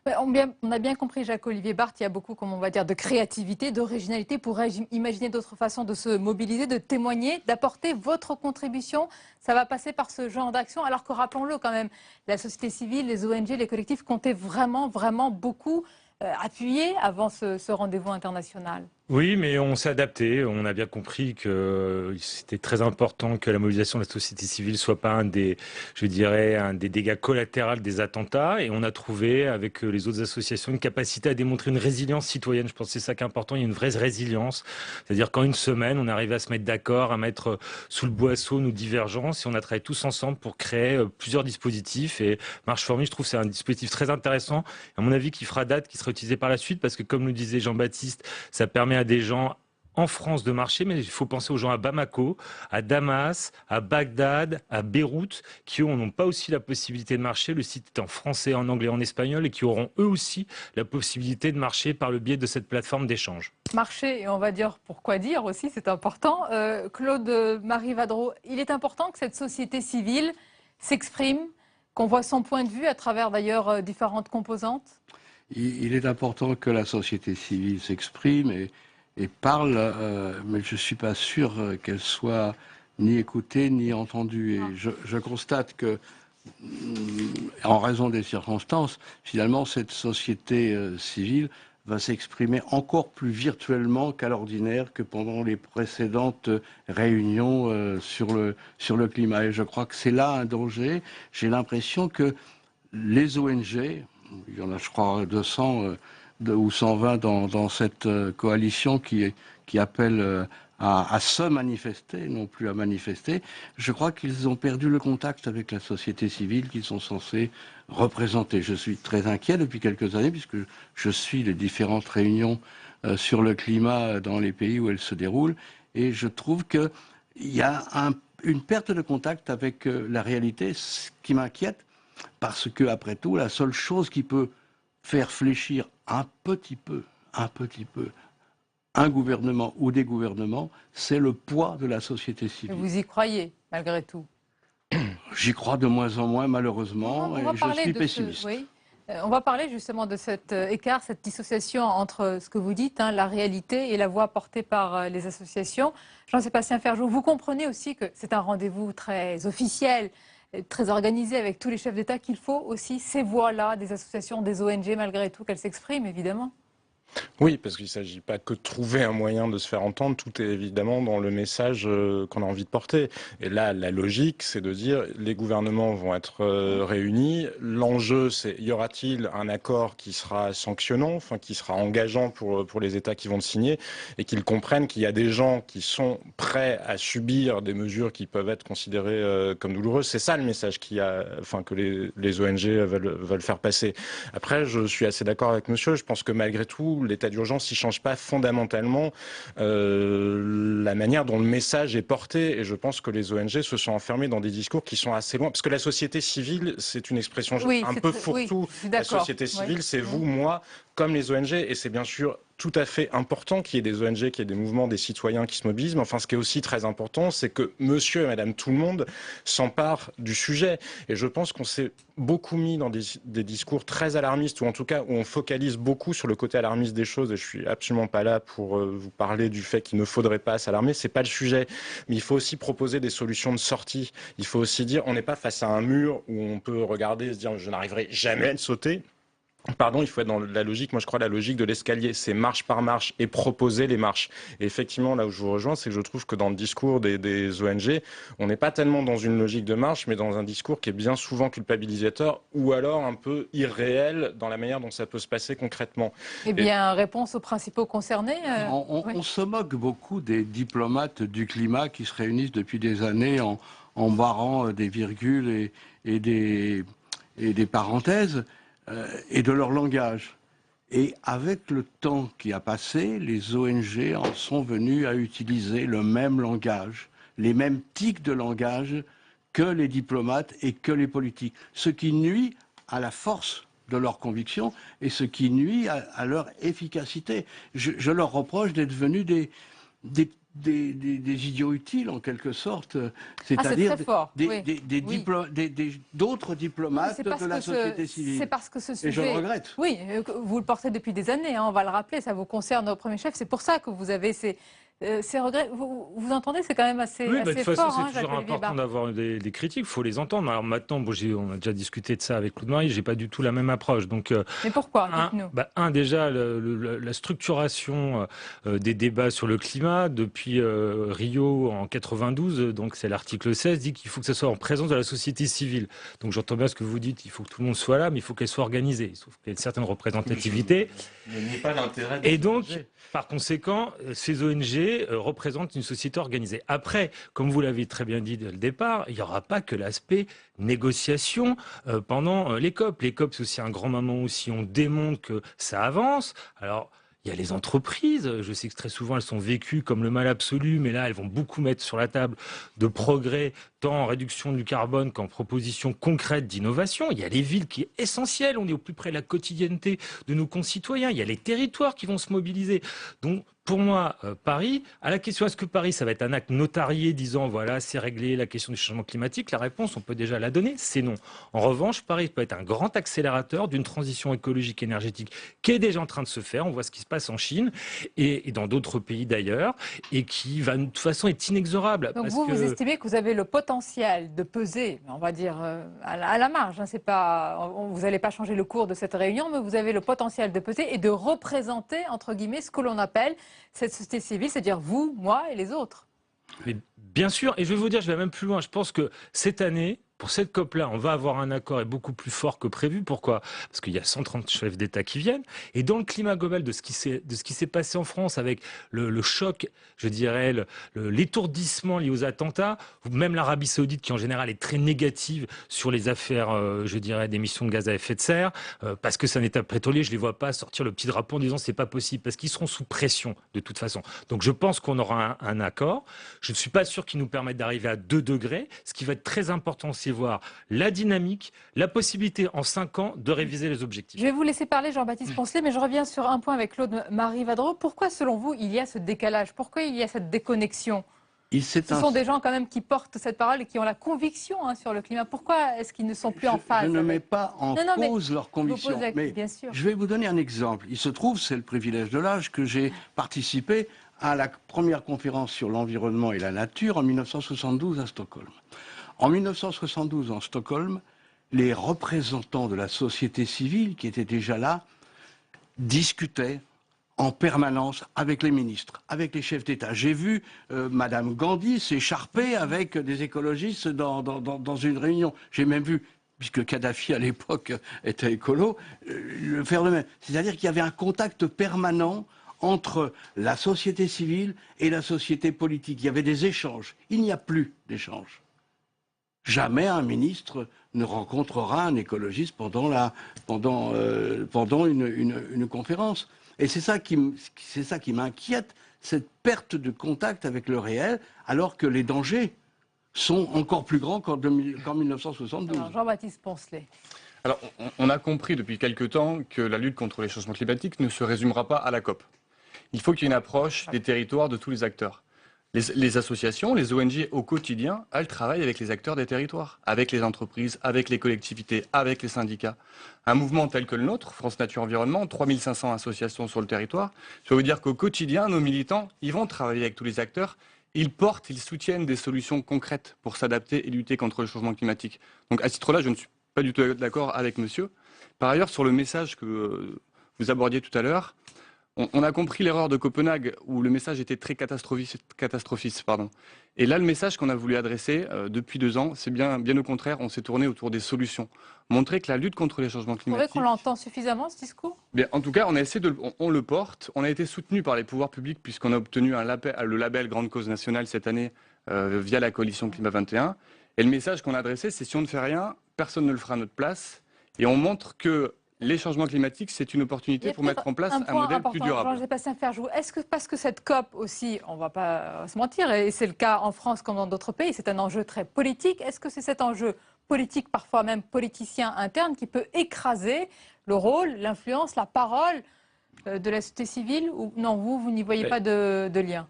On a bien compris, Jacques-Olivier Barthes, il y a beaucoup, comme on va dire, de créativité, d'originalité pour imaginer d'autres façons de se mobiliser, de témoigner, d'apporter votre contribution. Ça va passer par ce genre d'action, alors que, rappelons-le quand même, la société civile, les ONG, les collectifs comptaient vraiment, vraiment beaucoup appuyer avant ce rendez-vous international. Oui, mais on s'est adapté. On a bien compris que c'était très important que la mobilisation de la société civile soit pas un des dégâts collatéraux des attentats. Et on a trouvé, avec les autres associations, une capacité à démontrer une résilience citoyenne. Je pense que c'est ça qui est important. Il y a une vraie résilience. C'est-à-dire qu'en une semaine, on arrive à se mettre d'accord, à mettre sous le boisseau nos divergences. Et on a travaillé tous ensemble pour créer plusieurs dispositifs. Et Marche for Me, je trouve que c'est un dispositif très intéressant. À mon avis, qui fera date, qui sera utilisé par la suite. Parce que, comme nous disait Jean-Baptiste, ça permet à des gens en France de marcher, mais il faut penser aux gens à Bamako, à Damas, à Bagdad, à Beyrouth, qui eux n'ont pas aussi la possibilité de marcher. Le site est en français, en anglais, en espagnol, et qui auront eux aussi la possibilité de marcher par le biais de cette plateforme d'échange. Marcher, et on va dire pourquoi dire aussi, c'est important. Claude-Marie Vadreau, il est important que cette société civile s'exprime, qu'on voit son point de vue à travers d'ailleurs différentes composantes. Il est important que la société civile s'exprime et parle, mais je ne suis pas sûr qu'elle soit ni écoutée ni entendue. Et je constate que, en raison des circonstances, finalement, cette société civile va s'exprimer encore plus virtuellement qu'à l'ordinaire, que pendant les précédentes réunions sur le climat. Et je crois que c'est là un danger. J'ai l'impression que les ONG... Il y en a, je crois, 200 ou 120 dans cette coalition qui appelle à se manifester, non plus à manifester. Je crois qu'ils ont perdu le contact avec la société civile qu'ils sont censés représenter. Je suis très inquiet depuis quelques années puisque je suis les différentes réunions sur le climat dans les pays où elles se déroulent et je trouve qu'il y a une perte de contact avec la réalité, ce qui m'inquiète. Parce que, après tout, la seule chose qui peut faire fléchir un petit peu un gouvernement ou des gouvernements, c'est le poids de la société civile. Et vous y croyez, malgré tout? J'y crois de moins en moins, malheureusement, et je suis pessimiste. Oui. On va parler justement de cet écart, cette dissociation entre ce que vous dites, la réalité et la voix portée par les associations. Jean-Sébastien Ferjou, vous comprenez aussi que c'est un rendez-vous très officiel, très organisé avec tous les chefs d'État, qu'il faut aussi ces voix-là, des associations, des ONG, malgré tout, qu'elles s'expriment, évidemment. Oui, parce qu'il ne s'agit pas que de trouver un moyen de se faire entendre, tout est évidemment dans le message qu'on a envie de porter. Et là, la logique, c'est de dire les gouvernements vont être réunis. L'enjeu, c'est y aura-t-il un accord qui sera sanctionnant, enfin qui sera engageant pour les États qui vont le signer, et qu'ils comprennent qu'il y a des gens qui sont prêts à subir des mesures qui peuvent être considérées comme douloureuses. C'est ça le message que les ONG veulent faire passer. Après, je suis assez d'accord avec monsieur. Je pense que malgré tout, l'état d'urgence, il ne change pas fondamentalement la manière dont le message est porté. Et je pense que les ONG se sont enfermées dans des discours qui sont assez loin. Parce que la société civile, c'est une expression un peu fourre-tout. La société civile, c'est vous, moi, comme les ONG. Et c'est bien sûr tout à fait important qu'il y ait des ONG, qu'il y ait des mouvements, des citoyens qui se mobilisent. Mais enfin, ce qui est aussi très important, c'est que monsieur et madame tout le monde s'emparent du sujet. Et je pense qu'on s'est beaucoup mis dans des discours très alarmistes, ou en tout cas où on focalise beaucoup sur le côté alarmiste des choses. Et je suis absolument pas là pour vous parler du fait qu'il ne faudrait pas s'alarmer. C'est pas le sujet. Mais il faut aussi proposer des solutions de sortie. Il faut aussi dire, on n'est pas face à un mur où on peut regarder et se dire, je n'arriverai jamais à le sauter. Pardon, il faut être dans la logique, moi je crois la logique de l'escalier, c'est marche par marche et proposer les marches. Et effectivement, là où je vous rejoins, c'est que je trouve que dans le discours des ONG, on n'est pas tellement dans une logique de marche, mais dans un discours qui est bien souvent culpabilisateur ou alors un peu irréel dans la manière dont ça peut se passer concrètement. Eh bien, réponse aux principaux concernés On se moque beaucoup des diplomates du climat qui se réunissent depuis des années en barrant des virgules et des parenthèses. Et de leur langage. Et avec le temps qui a passé, les ONG en sont venues à utiliser le même langage, les mêmes tics de langage que les diplomates et que les politiques. Ce qui nuit à la force de leur conviction et ce qui nuit à leur efficacité. Je leur reproche d'être venus des idiots utiles en quelque sorte, c'est-à-dire d'autres diplomates de la société civile. C'est parce que ce sujet, et je le regrette. Oui, vous le portez depuis des années, on va le rappeler, ça vous concerne au premier chef, c'est pour ça que vous avez ces regrets. Vous entendez, c'est quand même assez, de toute façon, fort. C'est toujours important d'avoir des critiques, il faut les entendre. Alors maintenant, on a déjà discuté de ça avec Claude Marie, j'ai pas du tout la même approche. Donc, mais pourquoi? Dites-nous. Déjà, la structuration des débats sur le climat depuis Rio en 92, donc c'est l'article 16, dit qu'il faut que ce soit en présence de la société civile. Donc j'entends bien ce que vous dites, il faut que tout le monde soit là, mais il faut qu'elle soit organisée. Il faut qu'il y ait une certaine représentativité. Et donc, par conséquent, ces ONG représentent une société organisée. Après, comme vous l'avez très bien dit dès le départ, il n'y aura pas que l'aspect négociation pendant les COP. Les COP, c'est aussi un grand moment où si on démontre que ça avance. Alors, il y a les entreprises, je sais que très souvent elles sont vécues comme le mal absolu, mais là elles vont beaucoup mettre sur la table de progrès, tant en réduction du carbone qu'en propositions concrètes d'innovation. Il y a les villes qui est essentielle, on est au plus près de la quotidienneté de nos concitoyens, il y a les territoires qui vont se mobiliser. Donc pour moi, Paris, à la question est-ce que Paris, ça va être un acte notarié disant voilà, c'est réglé la question du changement climatique, la réponse, on peut déjà la donner, c'est non. En revanche, Paris peut être un grand accélérateur d'une transition écologique et énergétique qui est déjà en train de se faire. On voit ce qui se passe en Chine et dans d'autres pays d'ailleurs et qui, de toute façon, est inexorable. Donc vous estimez que vous avez le potentiel de peser, on va dire, à la marge. C'est pas, vous n'allez pas changer le cours de cette réunion, mais vous avez le potentiel de peser et de représenter, entre guillemets, ce que l'on appelle cette société civile, c'est-à-dire vous, moi et les autres. Mais bien sûr, et je vais vous dire, je vais même plus loin. Je pense que cette année, pour cette COP-là, on va avoir un accord et beaucoup plus fort que prévu. Pourquoi? Parce qu'il y a 130 chefs d'État qui viennent. Et dans le climat global de ce qui s'est passé en France, avec le choc, je dirais, l'étourdissement lié aux attentats, même l'Arabie Saoudite, qui en général est très négative sur les affaires, je dirais, d'émissions de gaz à effet de serre, parce que c'est un État pétrolier, je ne les vois pas sortir le petit drapeau en disant c'est pas possible, parce qu'ils seront sous pression de toute façon. Donc je pense qu'on aura un accord. Je ne suis pas sûr qu'il nous permette d'arriver à 2 degrés. Ce qui va être très important, c'est voir la dynamique, la possibilité en 5 ans de réviser les objectifs. Je vais vous laisser parler, Jean-Baptiste Poncelet, mais je reviens sur un point avec Claude Marie Vadreau. Pourquoi, selon vous, il y a ce décalage? Pourquoi il y a cette déconnexion? Ce sont des gens quand même qui portent cette parole et qui ont la conviction sur le climat. Pourquoi est-ce qu'ils ne sont plus en phase? Je ne mets pas en cause leur conviction. Mais bien sûr. Je vais vous donner un exemple. Il se trouve, c'est le privilège de l'âge, que j'ai participé à la première conférence sur l'environnement et la nature en 1972 à Stockholm. En 1972, en Stockholm, les représentants de la société civile qui étaient déjà là discutaient en permanence avec les ministres, avec les chefs d'État. J'ai vu Madame Gandhi s'écharper avec des écologistes dans une réunion. J'ai même vu, puisque Kadhafi à l'époque était écolo, le faire de même. C'est-à-dire qu'il y avait un contact permanent entre la société civile et la société politique. Il y avait des échanges. Il n'y a plus d'échanges. Jamais un ministre ne rencontrera un écologiste pendant une conférence. Et c'est ça qui m'inquiète, cette perte de contact avec le réel, alors que les dangers sont encore plus grands qu'en 1972. Alors, Jean-Baptiste Poncelet. Alors, on a compris depuis quelque temps que la lutte contre les changements climatiques ne se résumera pas à la COP. Il faut qu'il y ait une approche des territoires de tous les acteurs. Les associations, les ONG au quotidien, elles travaillent avec les acteurs des territoires, avec les entreprises, avec les collectivités, avec les syndicats. Un mouvement tel que le nôtre, France Nature Environnement, 3500 associations sur le territoire, ça veut dire qu'au quotidien, nos militants, ils vont travailler avec tous les acteurs, ils portent, ils soutiennent des solutions concrètes pour s'adapter et lutter contre le changement climatique. Donc à ce titre-là, je ne suis pas du tout d'accord avec monsieur. Par ailleurs, sur le message que vous abordiez tout à l'heure, on a compris l'erreur de Copenhague où le message était très catastrophiste. Et là, le message qu'on a voulu adresser depuis 2 ans, c'est bien au contraire, on s'est tourné autour des solutions. Montrer que la lutte contre les changements climatiques... Vous trouvez qu'on l'entend suffisamment, ce discours? Bien, en tout cas, on a essayé on le porte. On a été soutenu par les pouvoirs publics puisqu'on a obtenu le label Grande Cause Nationale cette année via la coalition Climat 21. Et le message qu'on a adressé, c'est si on ne fait rien, personne ne le fera à notre place. Et on montre que les changements climatiques, c'est une opportunité pour mettre en place un modèle plus durable. Est-ce que parce que cette COP aussi, on ne va pas se mentir, et c'est le cas en France comme dans d'autres pays, c'est un enjeu très politique, est-ce que c'est cet enjeu politique, parfois même politicien interne, qui peut écraser le rôle, l'influence, la parole de la société civile? Ou non, vous n'y voyez pas de lien?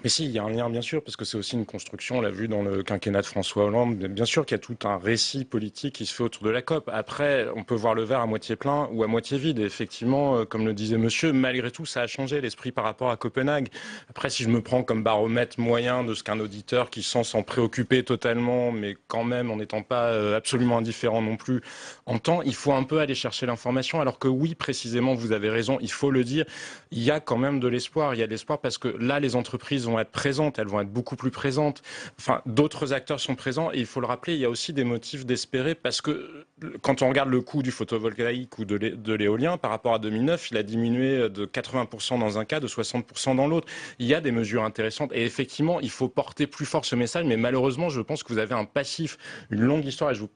Mais si, il y a un lien bien sûr, parce que c'est aussi une construction, on l'a vu dans le quinquennat de François Hollande, bien sûr qu'il y a tout un récit politique qui se fait autour de la COP. Après, on peut voir le verre à moitié plein ou à moitié vide. Et effectivement, comme le disait monsieur, malgré tout, ça a changé l'esprit par rapport à Copenhague. Après, si je me prends comme baromètre moyen de ce qu'un auditeur qui sent s'en préoccuper totalement, mais quand même en n'étant pas absolument indifférent non plus, entend, il faut un peu aller chercher l'information. Alors que oui, précisément, vous avez raison, il faut le dire, il y a quand même de l'espoir. Il y a de l'espoir parce que là, les entreprises vont être présentes, elles vont être beaucoup plus présentes. Enfin, d'autres acteurs sont présents et il faut le rappeler, il y a aussi des motifs d'espérer parce que quand on regarde le coût du photovoltaïque ou de l'éolien par rapport à 2009, il a diminué de 80% dans un cas, de 60% dans l'autre. Il y a des mesures intéressantes et effectivement, il faut porter plus fort ce message, mais malheureusement, je pense que vous avez un passif, une longue histoire et je vous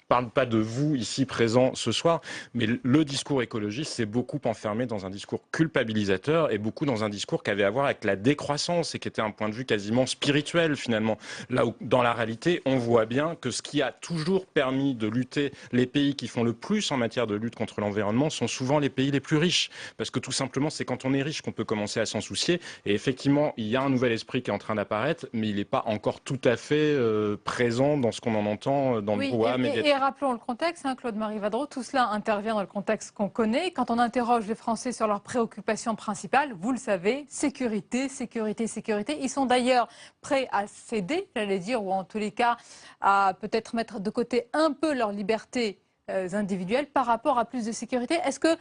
parle pas de vous ici présents ce soir, mais le discours écologiste s'est beaucoup enfermé dans un discours culpabilisateur et beaucoup dans un discours qui avait à voir avec la décroissance et qui était un point de vue quasiment spirituel finalement. Là où dans la réalité, on voit bien que ce qui a toujours permis de lutter, les pays qui font le plus en matière de lutte contre l'environnement sont souvent les pays les plus riches. Parce que tout simplement, c'est quand on est riche qu'on peut commencer à s'en soucier. Et effectivement, il y a un nouvel esprit qui est en train d'apparaître, mais il n'est pas encore tout à fait présent dans ce qu'on en entend dans le brouhaha médiatique. Rappelons le contexte, Claude-Marie Vadreau, tout cela intervient dans le contexte qu'on connaît. Quand on interroge les Français sur leurs préoccupations principales, vous le savez, sécurité, sécurité, sécurité. Ils sont d'ailleurs prêts à céder, j'allais dire, ou en tous les cas à peut-être mettre de côté un peu leurs libertés individuelles par rapport à plus de sécurité. Est-ce que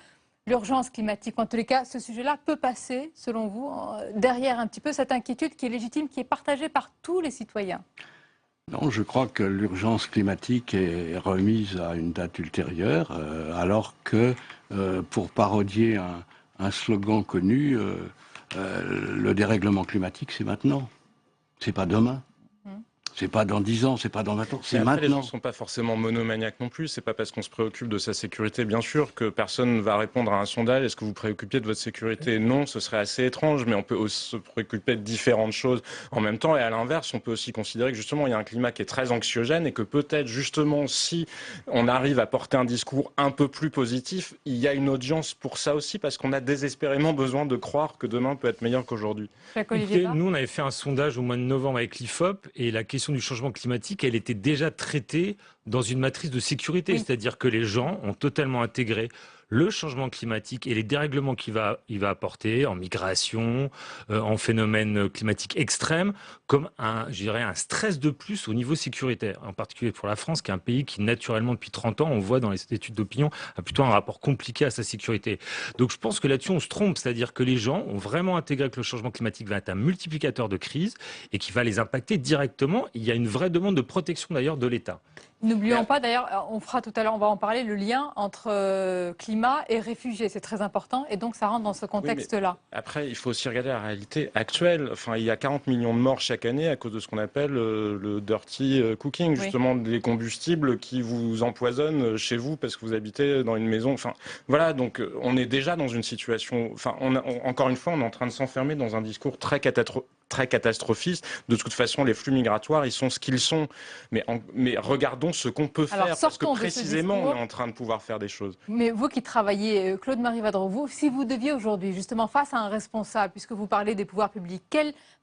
l'urgence climatique, en tous les cas, ce sujet-là peut passer, selon vous, derrière un petit peu cette inquiétude qui est légitime, qui est partagée par tous les citoyens? Non, je crois que l'urgence climatique est remise à une date ultérieure, alors que, pour parodier un slogan connu, le dérèglement climatique, c'est maintenant. C'est pas demain. C'est pas dans 10 ans, c'est pas dans 20 ans, c'est maintenant. Les gens ne maintenant. sont pas forcément monomaniaques non plus. C'est pas parce qu'on se préoccupe de sa sécurité, bien sûr, que personne ne va répondre à un sondage. Est-ce que vous vous préoccupez de votre sécurité? Non, ce serait assez étrange, mais on peut aussi se préoccuper de différentes choses en même temps. Et à l'inverse, on peut aussi considérer que justement, il y a un climat qui est très anxiogène et que peut-être justement, si on arrive à porter un discours un peu plus positif, il y a une audience pour ça aussi, parce qu'on a désespérément besoin de croire que demain peut être meilleur qu'aujourd'hui. Nous, on avait fait un sondage au mois de novembre avec l'IFOP et la question du changement climatique, elle était déjà traitée dans une matrice de sécurité. C'est-à-dire que les gens ont totalement intégré le changement climatique et les dérèglements qu'il va apporter en migration, en phénomènes climatiques extrêmes, comme je dirais, un stress de plus au niveau sécuritaire. En particulier pour la France, qui est un pays qui, naturellement, depuis 30 ans, on voit dans les études d'opinion, a plutôt un rapport compliqué à sa sécurité. Donc je pense que là-dessus, on se trompe. C'est-à-dire que les gens ont vraiment intégré que le changement climatique va être un multiplicateur de crise et qui va les impacter directement. Il y a une vraie demande de protection, d'ailleurs, de l'État. N'oublions pas, d'ailleurs, on fera tout à l'heure, on va en parler, le lien entre climat et réfugiés. C'est très important et donc ça rentre dans ce contexte-là. Oui, après, il faut aussi regarder la réalité actuelle. Enfin, il y a 40 millions de morts chaque année à cause de ce qu'on appelle le dirty cooking, justement des combustibles qui vous empoisonnent chez vous parce que vous habitez dans une maison. Enfin, voilà, donc on est déjà dans une situation... Enfin, encore une fois, on est en train de s'enfermer dans un discours très catastrophiste. De toute façon, les flux migratoires, ils sont ce qu'ils sont. Mais regardons ce qu'on peut faire, parce que précisément, on est en train de pouvoir faire des choses. Mais vous qui travaillez, Claude-Marie Vadron, vous, si vous deviez aujourd'hui, justement, face à un responsable, puisque vous parlez des pouvoirs publics,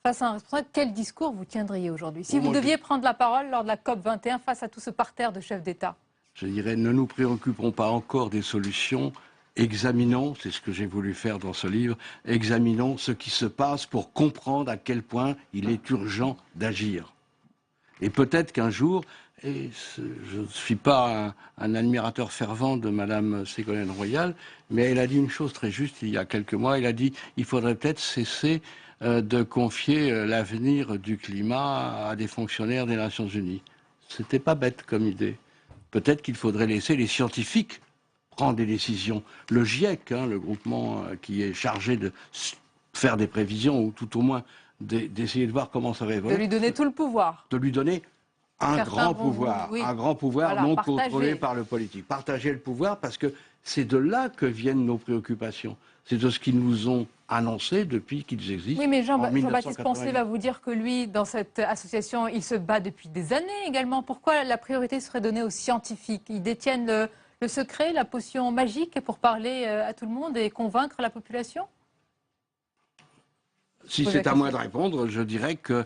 face à un responsable, quel discours vous tiendriez aujourd'hui? Si vous deviez prendre la parole lors de la COP21 face à tout ce parterre de chefs d'État? Je dirais, ne nous préoccupons pas encore des solutions. Examinons, c'est ce que j'ai voulu faire dans ce livre, examinons ce qui se passe pour comprendre à quel point il est urgent d'agir. Et peut-être qu'un jour, et je ne suis pas un admirateur fervent de Madame Ségolène Royal, mais elle a dit une chose très juste il y a quelques mois, elle a dit il faudrait peut-être cesser de confier l'avenir du climat à des fonctionnaires des Nations Unies. C'était pas bête comme idée. Peut-être qu'il faudrait laisser les scientifiques prendre des décisions. Le GIEC, le groupement qui est chargé de faire des prévisions, ou tout au moins d'essayer de voir comment ça va évoluer. De lui donner tout le pouvoir. De lui donner un grand pouvoir, voilà, non contrôlé par le politique. Partager le pouvoir, parce que c'est de là que viennent nos préoccupations. C'est de ce qu'ils nous ont annoncé depuis qu'ils existent. Oui, mais Jean-Baptiste Poncet va vous dire que lui, dans cette association, il se bat depuis des années également. Pourquoi la priorité serait donnée aux scientifiques? Ils détiennent le secret, la potion magique pour parler à tout le monde et convaincre la population? Si c'est à moi de répondre, je dirais que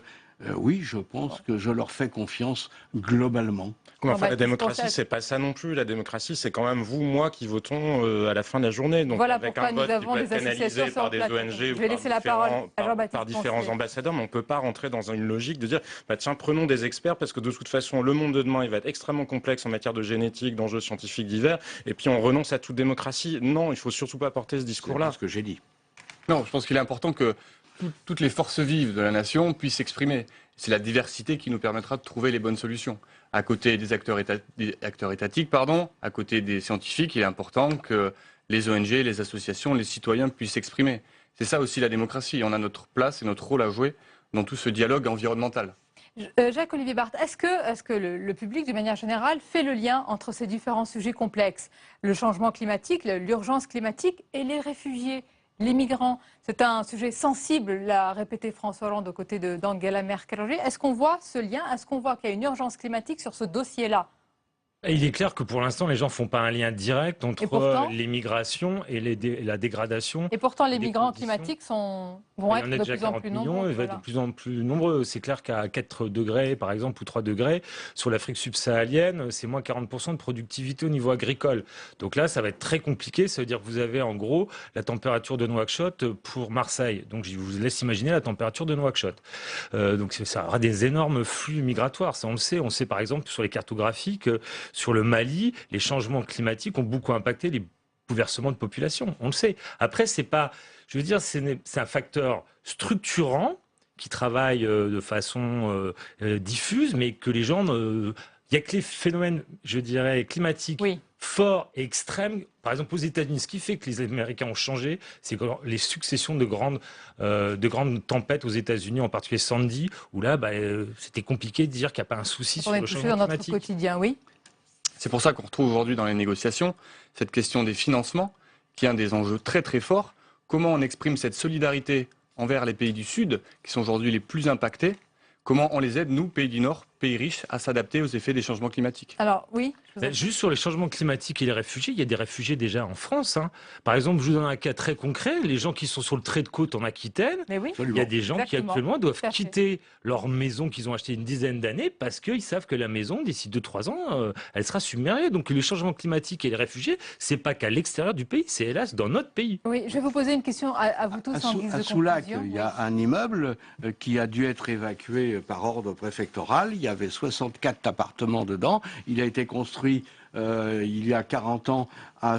oui, je pense que je leur fais confiance globalement. Enfin, la démocratie, c'est pas ça non plus. La démocratie, c'est quand même vous, moi, qui votons à la fin de la journée. Donc, voilà avec pourquoi un vote nous avons qui peut des être canalisé par des ONG je vais laisser la parole à par différents ambassadeurs, mais on peut pas rentrer dans une logique de dire, bah, tiens, prenons des experts, parce que de toute façon, le monde de demain, il va être extrêmement complexe en matière de génétique, d'enjeux scientifiques divers, et puis on renonce à toute démocratie. Non, il faut surtout pas porter ce discours-là. C'est ce que j'ai dit. Non, je pense qu'il est important que toutes les forces vives de la nation puissent s'exprimer. C'est la diversité qui nous permettra de trouver les bonnes solutions. À côté des acteurs étatiques, à côté des scientifiques, il est important que les ONG, les associations, les citoyens puissent s'exprimer. C'est ça aussi la démocratie. On a notre place et notre rôle à jouer dans tout ce dialogue environnemental. Jacques-Olivier Barthe, est-ce que le public, d'une manière générale, fait le lien entre ces différents sujets complexes? Le changement climatique, l'urgence climatique et les réfugiés, les migrants. C'est un sujet sensible, l'a répété François Hollande aux côtés d'Angela Merkel. Est-ce qu'on voit ce lien? Est-ce qu'on voit qu'il y a une urgence climatique sur ce dossier-là? Il est clair que pour l'instant, les gens ne font pas un lien direct entre les migrations et la dégradation. Et pourtant, les migrants climatiques vont être de plus en plus nombreux. Ils vont être de plus en plus nombreux. C'est clair qu'à 4 degrés, par exemple, ou 3 degrés, sur l'Afrique subsaharienne, c'est moins 40% de productivité au niveau agricole. Donc là, ça va être très compliqué. Ça veut dire que vous avez en gros la température de Nouakchott pour Marseille. Donc je vous laisse imaginer la température de Nouakchott. Donc ça aura des énormes flux migratoires. Ça, on le sait. On sait par exemple sur les cartographies que sur le Mali, les changements climatiques ont beaucoup impacté les bouleversements de population. On le sait. Après, c'est pas, je veux dire, c'est un facteur structurant qui travaille de façon diffuse, mais que les gens Il n'y a que les phénomènes, je dirais, climatiques forts et extrêmes. Par exemple, aux États-Unis, ce qui fait que les Américains ont changé, c'est que les successions de grandes tempêtes aux États-Unis, en particulier Sandy, où là, c'était compliqué de dire qu'il n'y a pas un souci sur le changement dans climatique. Notre quotidien, oui. C'est pour ça qu'on retrouve aujourd'hui dans les négociations cette question des financements, qui est un des enjeux très très forts. Comment on exprime cette solidarité envers les pays du Sud, qui sont aujourd'hui les plus impactés? Comment on les aide, nous, pays du Nord, pays riches, à s'adapter aux effets des changements climatiques? Alors, oui. Juste sur les changements climatiques et les réfugiés, il y a des réfugiés déjà en France. Par exemple, je vous donne un cas très concret. Les gens qui sont sur le trait de côte en Aquitaine, il y a des gens qui actuellement doivent quitter leur maison qu'ils ont achetée une dizaine d'années parce qu'ils savent que la maison, d'ici 2-3 ans, elle sera submergée. Donc les changements climatiques et les réfugiés, c'est pas qu'à l'extérieur du pays, c'est hélas dans notre pays. Oui, je vais vous poser une question à vous tous en guise de À Soulac, conclusion. il y a un immeuble qui a dû être évacué par ordre préfectoral. Il y avait 64 appartements dedans. Il a été construit il y a 40 ans à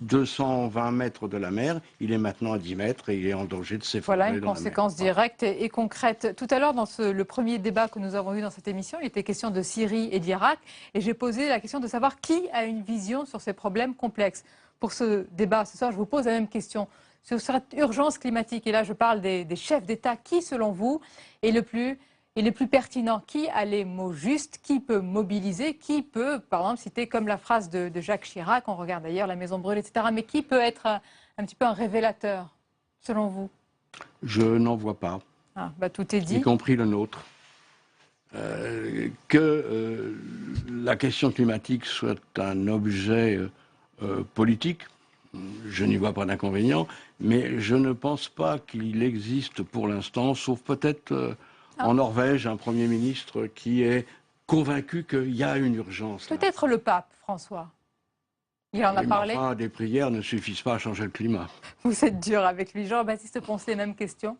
220 mètres de la mer. Il est maintenant à 10 mètres et il est en danger de s'effondrer. Voilà une conséquence directe et concrète. Tout à l'heure, dans le premier débat que nous avons eu dans cette émission, il était question de Syrie et d'Irak. Et j'ai posé la question de savoir qui a une vision sur ces problèmes complexes. Pour ce débat, ce soir, je vous pose la même question. Sur cette urgence climatique, et là je parle des chefs d'État, qui selon vous est le plus pertinent? Qui a les mots justes? Qui peut mobiliser? Qui peut, par exemple, citer comme la phrase de Jacques Chirac, on regarde d'ailleurs La Maison brûle, etc. Mais qui peut être un petit peu un révélateur, selon vous? Je n'en vois pas. Tout est dit. Y compris le nôtre. Que la question climatique soit un objet politique, je n'y vois pas d'inconvénient, mais je ne pense pas qu'il existe pour l'instant, sauf peut-être en Norvège, un Premier ministre qui est convaincu qu'il y a une urgence. Peut-être le pape, François. Il en a parlé. Enfin, des prières ne suffisent pas à changer le climat. Vous êtes dur avec lui. Jean-Baptiste Poncet, même question.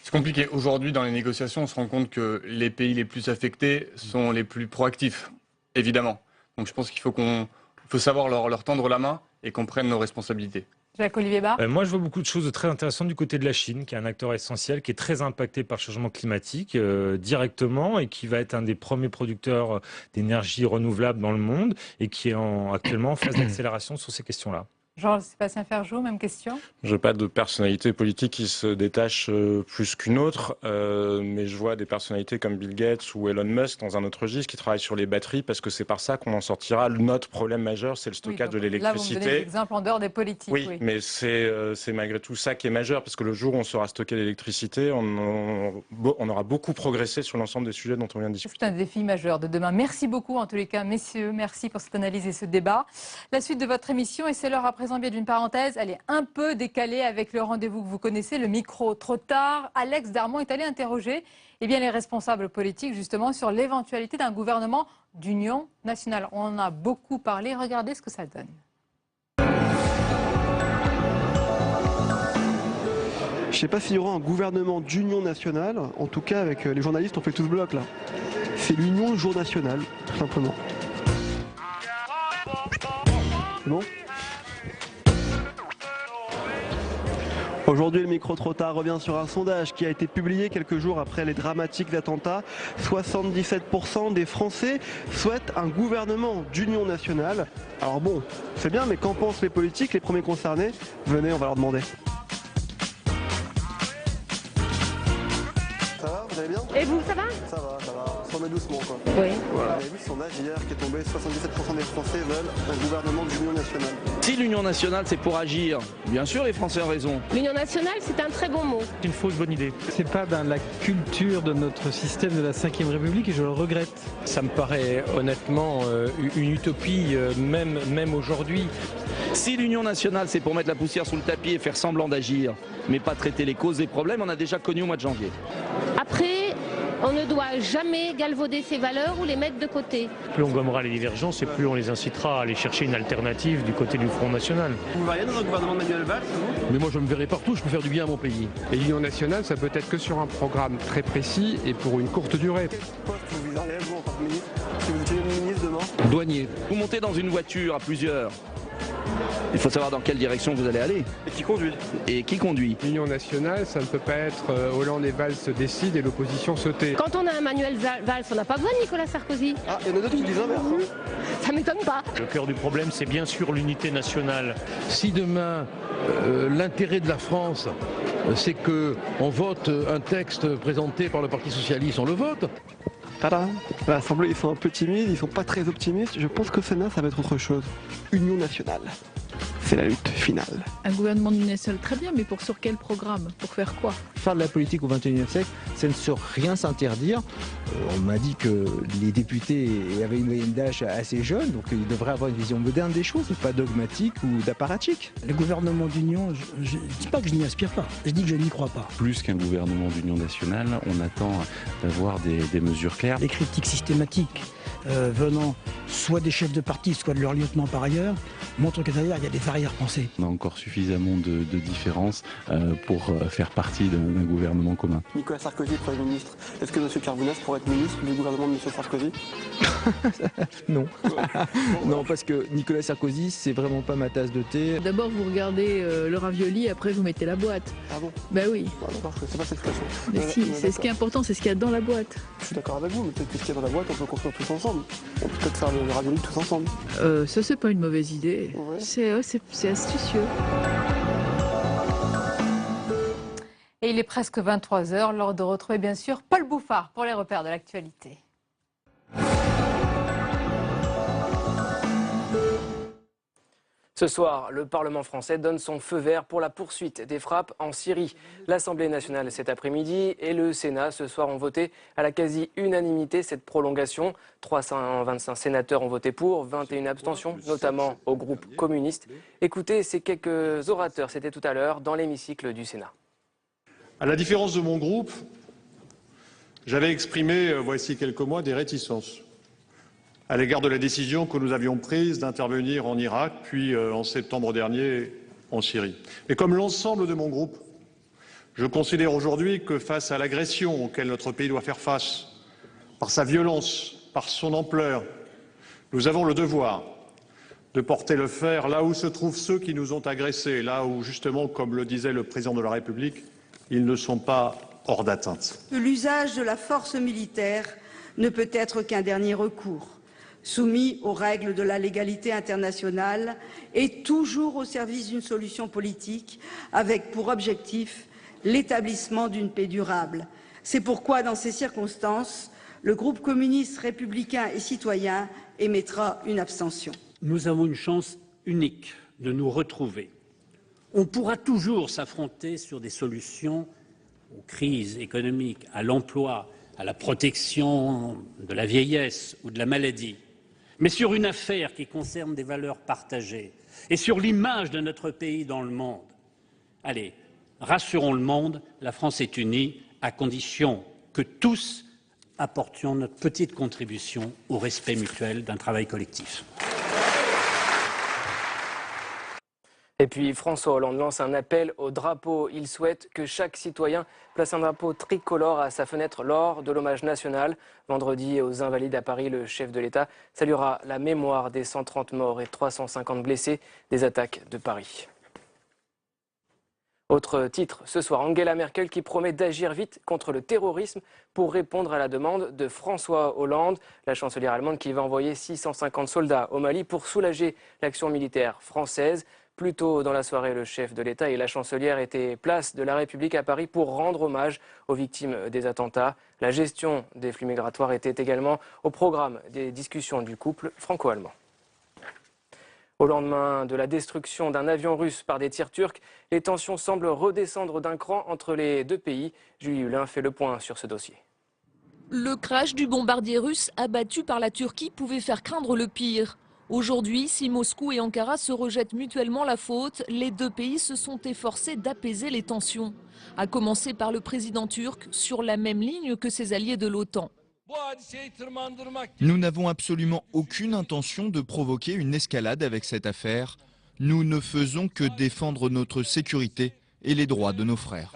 C'est compliqué. Aujourd'hui, dans les négociations, on se rend compte que les pays les plus affectés sont les plus proactifs, évidemment. Donc je pense qu'il faut savoir leur tendre la main et qu'on prenne nos responsabilités. Jacques-Olivier Bas. Moi, je vois beaucoup de choses très intéressantes du côté de la Chine, qui est un acteur essentiel, qui est très impacté par le changement climatique directement et qui va être un des premiers producteurs d'énergie renouvelable dans le monde et qui est actuellement en phase d'accélération sur ces questions-là. Jean-Sébastien Ferjou, même question. Je n'ai pas de personnalité politique qui se détache plus qu'une autre, mais je vois des personnalités comme Bill Gates ou Elon Musk dans un autre registre qui travaillent sur les batteries parce que c'est par ça qu'on en sortira. Notre problème majeur, c'est le stockage de l'électricité. Là, vous me donnez des exemples en dehors des politiques. Oui, mais c'est malgré tout ça qui est majeur parce que le jour où on saura stocker l'électricité, on aura beaucoup progressé sur l'ensemble des sujets dont on vient de discuter. C'est un défi majeur de demain. Merci beaucoup en tous les cas, messieurs. Merci pour cette analyse et ce débat. La suite de votre émission, et c'est l'heure à présent bien d'une parenthèse, elle est un peu décalée avec le rendez-vous que vous connaissez, le micro trop tard. Alex Darmon est allé interroger les responsables politiques justement sur l'éventualité d'un gouvernement d'union nationale. On en a beaucoup parlé, regardez ce que ça donne. Je ne sais pas s'il y aura un gouvernement d'union nationale, en tout cas avec les journalistes on fait tout ce bloc là. C'est l'union jour nationale, tout simplement. C'est bon ? Aujourd'hui, le micro-trottoir revient sur un sondage qui a été publié quelques jours après les dramatiques attentats. 77% des Français souhaitent un gouvernement d'union nationale. Alors bon, c'est bien, mais qu'en pensent les politiques, les premiers concernés? Venez, on va leur demander. Ça va, vous allez bien? Et vous, ça va? Ça va, ça va. On se remet doucement quoi. Oui. Voilà. Vous avez vu ce sondage hier qui est tombé, 77% des Français veulent un gouvernement d'union nationale. Si l'union nationale c'est pour agir, bien sûr les Français ont raison. L'union nationale c'est un très bon mot. C'est une fausse bonne idée. C'est pas dans la culture de notre système de la Ve République et je le regrette. Ça me paraît honnêtement une utopie, même aujourd'hui. Si l'union nationale c'est pour mettre la poussière sous le tapis et faire semblant d'agir, mais pas traiter les causes des problèmes, on a déjà connu au mois de janvier. Après, on ne doit jamais galvauder ses valeurs ou les mettre de côté. Plus on gommera les divergences et plus on les incitera à aller chercher une alternative du côté du Front National. Vous verriez dans un gouvernement de Manuel Valls, vous ? Mais moi je me verrai partout, je peux faire du bien à mon pays. Et l'union nationale, ça peut être que sur un programme très précis et pour une courte durée. Quel poste vous viseriez, vous, en tant que ministre, si vous étiez ministre demain ? Douanier. Vous montez dans une voiture à plusieurs. Il faut savoir dans quelle direction vous allez aller. Et qui conduit. Et qui conduit. L'Union nationale, ça ne peut pas être Hollande et Valls se décident et l'opposition se tait. Quand on a un Manuel Valls, on n'a pas besoin de Nicolas Sarkozy. Ah, il y en a d'autres qui disent l'inverse. Ça m'étonne pas. Le cœur du problème, c'est bien sûr l'unité nationale. Si demain, l'intérêt de la France, c'est qu'on vote un texte présenté par le Parti Socialiste, on le vote. Tada. À l'Assemblée, ils sont un peu timides, ils sont pas très optimistes. Je pense qu'au Sénat, ça va être autre chose. Union nationale. C'est la lutte finale. Un gouvernement d'union nationale, très bien, mais sur quel programme? Pour faire quoi? Faire de la politique au XXIe siècle, c'est ne sur rien s'interdire. On m'a dit que les députés avaient une moyenne d'âge assez jeune, donc ils devraient avoir une vision moderne des choses, pas dogmatique ou d'apparatchik. Le gouvernement d'union, je ne dis pas que je n'y aspire pas, je dis que je n'y crois pas. Plus qu'un gouvernement d'union nationale, on attend d'avoir des mesures claires. Les critiques systématiques venant soit des chefs de parti, soit de leurs lieutenants par ailleurs, montrent que derrière il y a des arrière-pensées. On a encore suffisamment de différences pour faire partie d'un gouvernement commun. Nicolas Sarkozy, Premier ministre. Est-ce que M. Carvounas pourrait être ministre du gouvernement de M. Sarkozy? Non. Non, parce que Nicolas Sarkozy, c'est vraiment pas ma tasse de thé. D'abord vous regardez le ravioli, après vous mettez la boîte. Ah bon? Ben oui. C'est pas cette expression. Mais si, c'est ce qui est important, c'est ce qu'il y a dans la boite. Je suis d'accord avec vous, mais peut-être que ce qu'il y a dans la boîte, on peut construire tous ensemble. On peut peut-être faire le ravioli tous ensemble. Ça c'est pas une mauvaise idée. Ouais. C'est astucieux. Et il est presque 23h, l'heure de retrouver bien sûr Paul Bouffard pour les repères de l'actualité. Ce soir, le Parlement français donne son feu vert pour la poursuite des frappes en Syrie. L'Assemblée nationale cet après-midi et le Sénat ce soir ont voté à la quasi-unanimité cette prolongation. 325 sénateurs ont voté pour, 21 abstentions, notamment au groupe communiste. Écoutez ces quelques orateurs, c'était tout à l'heure dans l'hémicycle du Sénat. À la différence de mon groupe, j'avais exprimé, voici quelques mois, des réticences à l'égard de la décision que nous avions prise d'intervenir en Irak, puis en septembre dernier en Syrie. Et comme l'ensemble de mon groupe, je considère aujourd'hui que face à l'agression auquel notre pays doit faire face, par sa violence, par son ampleur, nous avons le devoir de porter le fer là où se trouvent ceux qui nous ont agressés, là où, justement, comme le disait le président de la République, ils ne sont pas hors d'atteinte. L'usage de la force militaire ne peut être qu'un dernier recours, soumis aux règles de la légalité internationale et toujours au service d'une solution politique avec pour objectif l'établissement d'une paix durable. C'est pourquoi, dans ces circonstances, le groupe communiste, républicain et citoyen émettra une abstention. Nous avons une chance unique de nous retrouver. On pourra toujours s'affronter sur des solutions aux crises économiques, à l'emploi, à la protection de la vieillesse ou de la maladie. Mais sur une affaire qui concerne des valeurs partagées et sur l'image de notre pays dans le monde. Allez, rassurons le monde, la France est unie à condition que tous apportions notre petite contribution au respect mutuel d'un travail collectif. Et puis François Hollande lance un appel au drapeau. Il souhaite que chaque citoyen place un drapeau tricolore à sa fenêtre lors de l'hommage national. Vendredi, aux Invalides à Paris, le chef de l'État saluera la mémoire des 130 morts et 350 blessés des attaques de Paris. Autre titre, ce soir, Angela Merkel qui promet d'agir vite contre le terrorisme pour répondre à la demande de François Hollande, la chancelière allemande qui va envoyer 650 soldats au Mali pour soulager l'action militaire française. Plus tôt dans la soirée, le chef de l'État et la chancelière étaient place de la République à Paris pour rendre hommage aux victimes des attentats. La gestion des flux migratoires était également au programme des discussions du couple franco-allemand. Au lendemain de la destruction d'un avion russe par des tirs turcs, les tensions semblent redescendre d'un cran entre les deux pays. Julie Hulin fait le point sur ce dossier. Le crash du bombardier russe abattu par la Turquie pouvait faire craindre le pire. Aujourd'hui, si Moscou et Ankara se rejettent mutuellement la faute, les deux pays se sont efforcés d'apaiser les tensions. À commencer par le président turc, sur la même ligne que ses alliés de l'OTAN. Nous n'avons absolument aucune intention de provoquer une escalade avec cette affaire. Nous ne faisons que défendre notre sécurité et les droits de nos frères.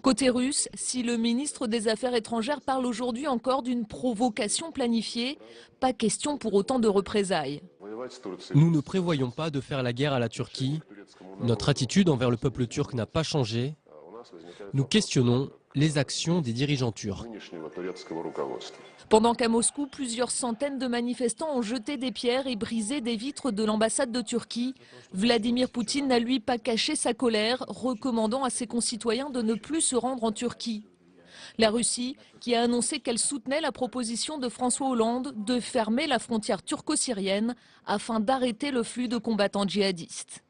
Côté russe, si le ministre des Affaires étrangères parle aujourd'hui encore d'une provocation planifiée, pas question pour autant de représailles. Nous ne prévoyons pas de faire la guerre à la Turquie. Notre attitude envers le peuple turc n'a pas changé. Nous questionnons les actions des dirigeants turcs. Pendant qu'à Moscou, plusieurs centaines de manifestants ont jeté des pierres et brisé des vitres de l'ambassade de Turquie, Vladimir Poutine n'a lui pas caché sa colère, recommandant à ses concitoyens de ne plus se rendre en Turquie. La Russie, qui a annoncé qu'elle soutenait la proposition de François Hollande de fermer la frontière turco-syrienne afin d'arrêter le flux de combattants djihadistes.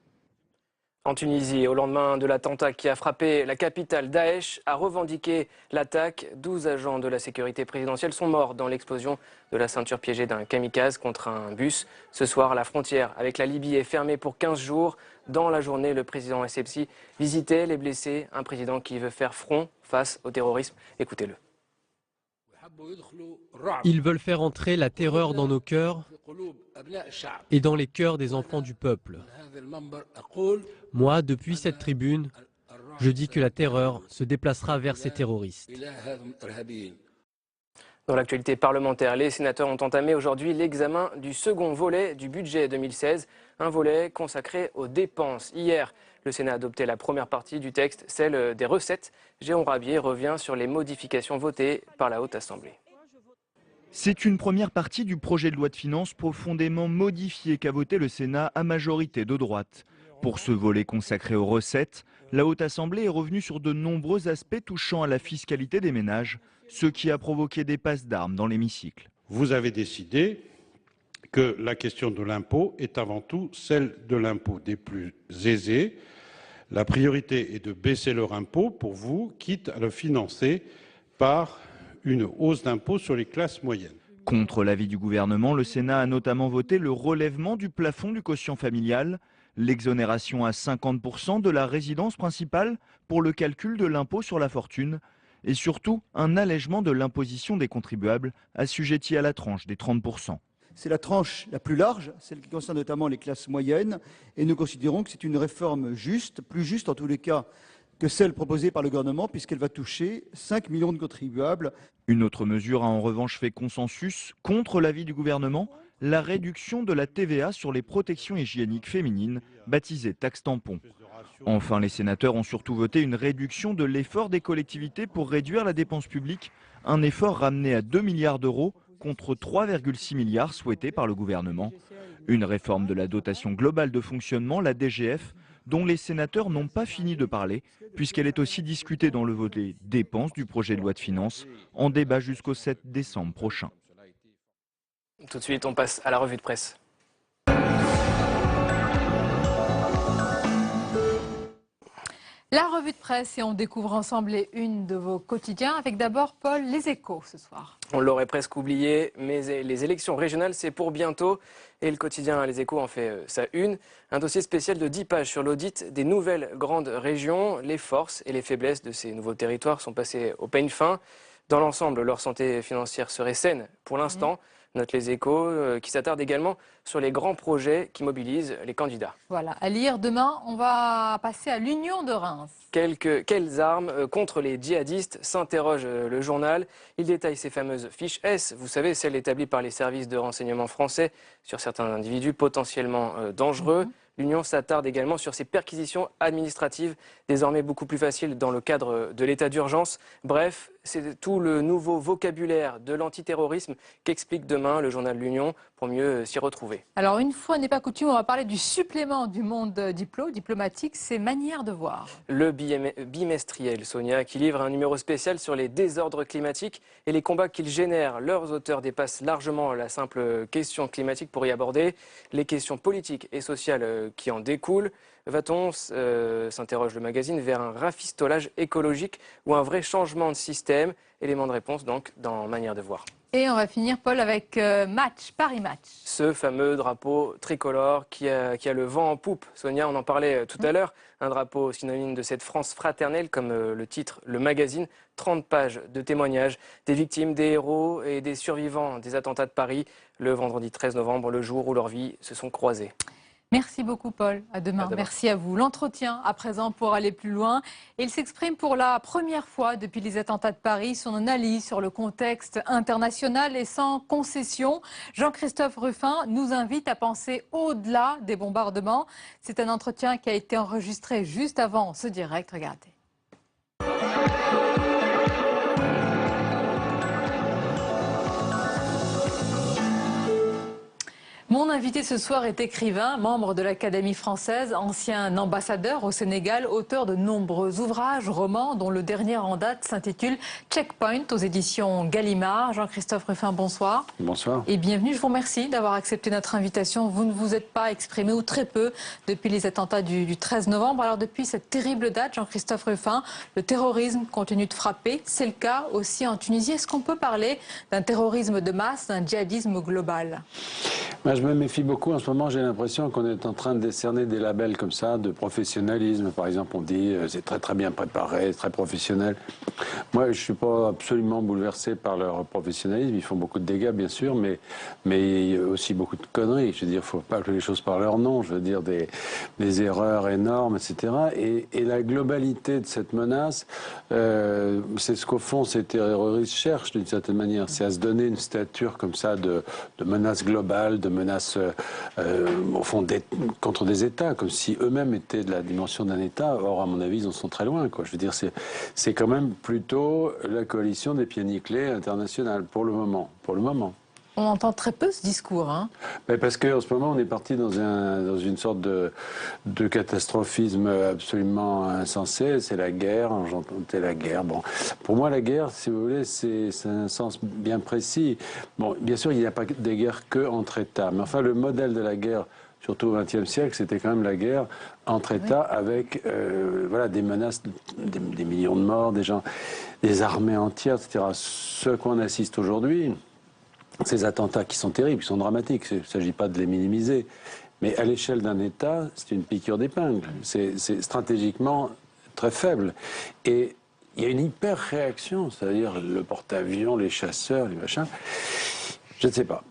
En Tunisie, au lendemain de l'attentat qui a frappé la capitale, Daesh a revendiqué l'attaque. 12 agents de la sécurité présidentielle sont morts dans l'explosion de la ceinture piégée d'un kamikaze contre un bus. Ce soir, la frontière avec la Libye est fermée pour 15 jours. Dans la journée, le président Essebsi visitait les blessés, un président qui veut faire front face au terrorisme. Écoutez-le. Ils veulent faire entrer la terreur dans nos cœurs et dans les cœurs des enfants du peuple. Moi, depuis cette tribune, je dis que la terreur se déplacera vers ces terroristes. Dans l'actualité parlementaire, les sénateurs ont entamé aujourd'hui l'examen du second volet du budget 2016, un volet consacré aux dépenses. Hier, le Sénat a adopté la première partie du texte, celle des recettes. Jérôme Rabier revient sur les modifications votées par la Haute Assemblée. C'est une première partie du projet de loi de finances profondément modifié qu'a voté le Sénat à majorité de droite. Pour ce volet consacré aux recettes, la Haute Assemblée est revenue sur de nombreux aspects touchant à la fiscalité des ménages, ce qui a provoqué des passes d'armes dans l'hémicycle. Vous avez décidé que la question de l'impôt est avant tout celle de l'impôt des plus aisés. La priorité est de baisser leur impôt pour vous, quitte à le financer par une hausse d'impôt sur les classes moyennes. Contre l'avis du gouvernement, le Sénat a notamment voté le relèvement du plafond du quotient familial, l'exonération à 50% de la résidence principale pour le calcul de l'impôt sur la fortune et surtout un allègement de l'imposition des contribuables assujettis à la tranche des 30%. C'est la tranche la plus large, celle qui concerne notamment les classes moyennes, et nous considérons que c'est une réforme juste, plus juste en tous les cas que celle proposée par le gouvernement, puisqu'elle va toucher 5 millions de contribuables. Une autre mesure a en revanche fait consensus contre l'avis du gouvernement, la réduction de la TVA sur les protections hygiéniques féminines, baptisée taxe tampon. Enfin, les sénateurs ont surtout voté une réduction de l'effort des collectivités pour réduire la dépense publique, un effort ramené à 2 milliards d'euros contre 3,6 milliards souhaités par le gouvernement. Une réforme de la dotation globale de fonctionnement, la DGF, dont les sénateurs n'ont pas fini de parler, puisqu'elle est aussi discutée dans le volet dépenses du projet de loi de finances, en débat jusqu'au 7 décembre prochain. Tout de suite, on passe à la revue de presse. La revue de presse, et on découvre ensemble les unes de vos quotidiens, avec d'abord Paul, les Échos ce soir. On l'aurait presque oublié, mais les élections régionales, c'est pour bientôt. Et le quotidien Les Échos en fait sa une. Un dossier spécial de 10 pages sur l'audit des nouvelles grandes régions. Les forces et les faiblesses de ces nouveaux territoires sont passées au peigne fin. Dans l'ensemble, leur santé financière serait saine pour l'instant. Note Les Échos, qui s'attarde également sur les grands projets qui mobilisent les candidats. Voilà, à lire demain, on va passer à l'Union de Reims. Quelles armes contre les djihadistes, s'interroge le journal. Il détaille ces fameuses fiches S, vous savez, celles établies par les services de renseignement français sur certains individus potentiellement dangereux. L'Union s'attarde également sur ces perquisitions administratives, désormais beaucoup plus faciles dans le cadre de l'état d'urgence. Bref, c'est tout le nouveau vocabulaire de l'antiterrorisme qu'explique demain le journal L'Union pour mieux s'y retrouver. Alors une fois n'est pas coutume, on va parler du supplément du monde diplomatique, ses manières de voir. Le bimestriel, Sonia, qui livre un numéro spécial sur les désordres climatiques et les combats qu'ils génèrent. Leurs auteurs dépassent largement la simple question climatique pour y aborder les questions politiques et sociales qui en découlent. Va-t-on, s'interroge le magazine, vers un rafistolage écologique ou un vrai changement de système? Élément de réponse donc dans Manière de voir. Et on va finir, Paul, avec Match, Paris Match. Ce fameux drapeau tricolore qui a le vent en poupe. Sonia, on en parlait tout à l'heure. Un drapeau synonyme de cette France fraternelle, comme le titre, le magazine. 30 pages de témoignages des victimes, des héros et des survivants des attentats de Paris le vendredi 13 novembre, le jour où leurs vies se sont croisées. Merci beaucoup Paul, à demain. Merci à vous. L'entretien à présent pour aller plus loin. Il s'exprime pour la première fois depuis les attentats de Paris. Son analyse sur le contexte international et sans concession. Jean-Christophe Rufin nous invite à penser au-delà des bombardements. C'est un entretien qui a été enregistré juste avant ce direct. Regardez. Mon invité ce soir est écrivain, membre de l'Académie française, ancien ambassadeur au Sénégal, auteur de nombreux ouvrages, romans, dont le dernier en date s'intitule Checkpoint aux éditions Gallimard. Jean-Christophe Rufin, bonsoir. Bonsoir. Et bienvenue, je vous remercie d'avoir accepté notre invitation. Vous ne vous êtes pas exprimé, ou très peu, depuis les attentats du 13 novembre. Alors depuis cette terrible date, Jean-Christophe Rufin, le terrorisme continue de frapper. C'est le cas aussi en Tunisie. Est-ce qu'on peut parler d'un terrorisme de masse, d'un djihadisme global ? Moi, je me méfie beaucoup. En ce moment, j'ai l'impression qu'on est en train de décerner des labels comme ça, de professionnalisme. Par exemple, on dit c'est très très bien préparé, très professionnel. Moi, je ne suis pas absolument bouleversé par leur professionnalisme. Ils font beaucoup de dégâts, bien sûr, mais il y a aussi beaucoup de conneries. Je veux dire, il ne faut pas appeler les choses par leur nom. Je veux dire, des erreurs énormes, etc. Et la globalité de cette menace, c'est ce qu'au fond, ces terroristes cherchent d'une certaine manière. C'est à se donner une stature comme ça de menace globale, de menaces, au fond, contre des États, comme si eux-mêmes étaient de la dimension d'un État. Or, à mon avis, ils en sont très loin, quoi. Je veux dire, c'est quand même plutôt la coalition des pieds nickelés internationale, pour le moment. Pour le moment. On entend très peu ce discours, hein. Ben parce qu'en ce moment, on est parti dans une sorte de catastrophisme absolument insensé. C'est la guerre, j'entendais la guerre. Bon, pour moi, la guerre, si vous voulez, c'est un sens bien précis. Bon, bien sûr, il n'y a pas de guerre qu'entre États. Mais enfin, le modèle de la guerre, surtout au XXe siècle, c'était quand même la guerre entre États avec voilà, des menaces, des millions de morts, des gens, des armées entières, etc. Ce qu'on assiste aujourd'hui, ces attentats qui sont terribles, qui sont dramatiques, il ne s'agit pas de les minimiser, mais à l'échelle d'un État, c'est une piqûre d'épingle. C'est stratégiquement très faible. Et il y a une hyper-réaction, c'est-à-dire le porte-avions, les chasseurs, les machins. Je ne sais pas.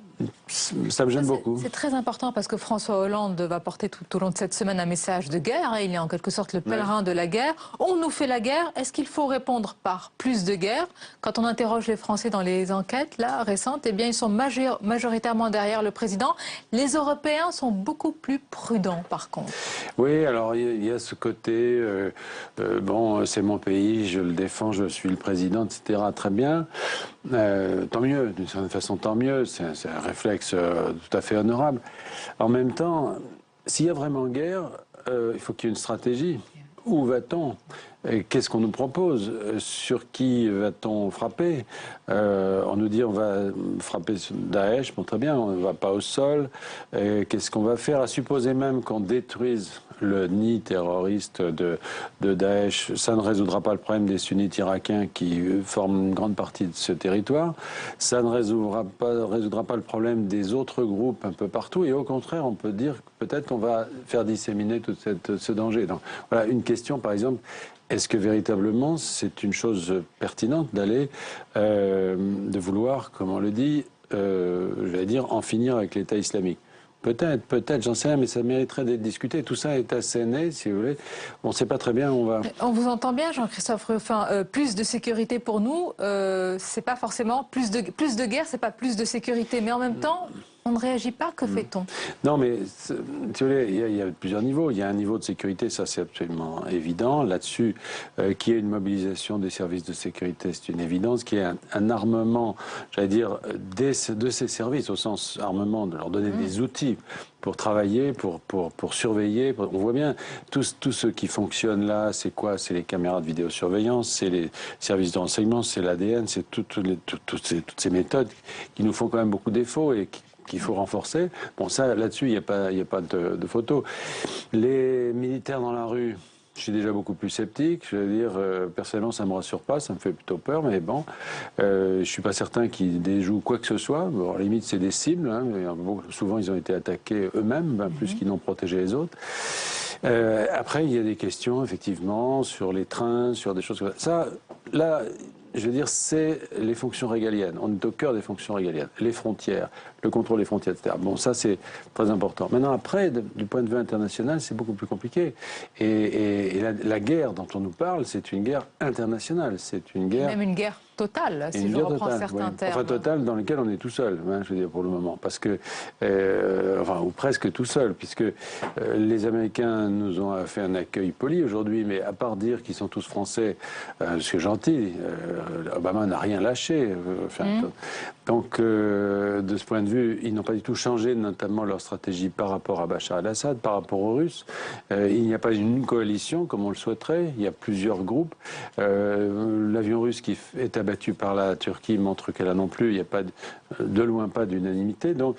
Ça me gêne beaucoup. C'est très important parce que François Hollande va porter tout au long de cette semaine un message de guerre. Il est en quelque sorte le pèlerin de la guerre. On nous fait la guerre. Est-ce qu'il faut répondre par plus de guerre? Quand on interroge les Français dans les enquêtes là, récentes, eh bien, ils sont majoritairement derrière le président. Les Européens sont beaucoup plus prudents par contre. Oui, alors il y a ce côté, bon, c'est mon pays, je le défends, je suis le président, etc. Très bien. Tant mieux, d'une certaine façon, tant mieux. C'est un réflexe tout à fait honorable. En même temps, s'il y a vraiment guerre, il faut qu'il y ait une stratégie. Où va-t-on? Qu'est-ce qu'on nous propose? Sur qui va-t-on frapper? On nous dit on va frapper sur Daesh, bon très bien, on ne va pas au sol. Qu'est-ce qu'on va faire? À supposer même qu'on détruise le nid terroriste de Daesh, ça ne résoudra pas le problème des sunnites irakiens qui forment une grande partie de ce territoire. Ça ne résoudra pas le problème des autres groupes un peu partout. Et au contraire, on peut dire que peut-être qu'on va faire disséminer tout ce danger. Donc, voilà, une question par exemple. Est-ce que véritablement c'est une chose pertinente d'aller, de vouloir, comme on le dit, je vais dire, en finir avec l'État islamique? Peut-être, j'en sais rien, mais ça mériterait d'être discuté. Tout ça est asséné, si vous voulez. On ne sait pas très bien où on va. On vous entend bien, Jean-Christophe Rufin. Plus de sécurité pour nous, c'est pas forcément plus de guerre, c'est pas plus de sécurité. Mais en même temps, on ne réagit pas. Que fait-on? Non, mais si vous voulez, il y a plusieurs niveaux. Il y a un niveau de sécurité, ça c'est absolument évident. Là-dessus, qu'il y ait une mobilisation des services de sécurité, c'est une évidence. Qu'il y ait un armement, j'allais dire, de ces services, au sens armement, de leur donner des outils pour travailler, pour surveiller. On voit bien, tout ce qui fonctionne là, c'est quoi? C'est les caméras de vidéosurveillance, c'est les services de renseignement, c'est l'ADN, c'est toutes ces méthodes qui nous font quand même beaucoup de défauts et qu'il faut renforcer. Bon, ça, là-dessus, il n'y a pas de photo. Les militaires dans la rue, je suis déjà beaucoup plus sceptique. Je veux dire, personnellement, ça ne me rassure pas, ça me fait plutôt peur, mais bon, je ne suis pas certain qu'ils déjouent quoi que ce soit. Bon, à la limite, c'est des cibles, hein, mais bon, souvent, ils ont été attaqués eux-mêmes, plus qu'ils n'ont protégé les autres. Après, il y a des questions, effectivement, sur les trains, sur des choses comme ça. Là, je veux dire, c'est les fonctions régaliennes. On est au cœur des fonctions régaliennes. Les frontières, le contrôle des frontières, etc. Bon, ça, c'est très important. Maintenant, après, du point de vue international, c'est beaucoup plus compliqué. Et la guerre dont on nous parle, c'est une guerre internationale. C'est une guerre... Même une guerre totale, si je reprends certains termes. Enfin, totale dans lequel on est tout seul, hein, je veux dire, pour le moment. Parce que, enfin, ou presque tout seul, puisque les Américains nous ont fait un accueil poli aujourd'hui, mais à part dire qu'ils sont tous français, c'est gentil, Obama n'a rien lâché. Donc, de ce point de vue, ils n'ont pas du tout changé, notamment leur stratégie par rapport à Bachar el-Assad, par rapport aux Russes. Il n'y a pas une coalition, comme on le souhaiterait. Il y a plusieurs groupes. L'avion russe qui est abattu par la Turquie montre qu'elle a non plus, il n'y a pas de loin pas d'unanimité. Donc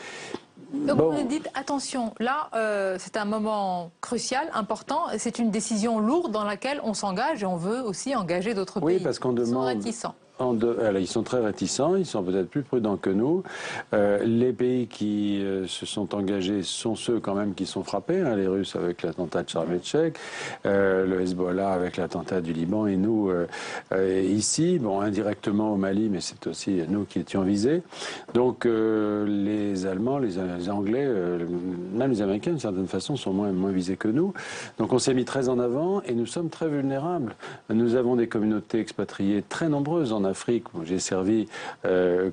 bon. Vous nous dites, attention, là, c'est un moment crucial, important, c'est une décision lourde dans laquelle on s'engage et on veut aussi engager d'autres pays. Oui, parce qu'on demande... Ils sont réticents. Alors, ils sont très réticents, ils sont peut-être plus prudents que nous. Les pays qui se sont engagés sont ceux quand même qui sont frappés, hein, les Russes avec l'attentat de Sharm el-Sheikh, le Hezbollah avec l'attentat du Liban et nous ici, bon indirectement au Mali, mais c'est aussi nous qui étions visés. Donc les Allemands, les Anglais, même les Américains d'une certaine façon sont moins visés que nous. Donc on s'est mis très en avant et nous sommes très vulnérables. Nous avons des communautés expatriées très nombreuses en Afrique. J'ai servi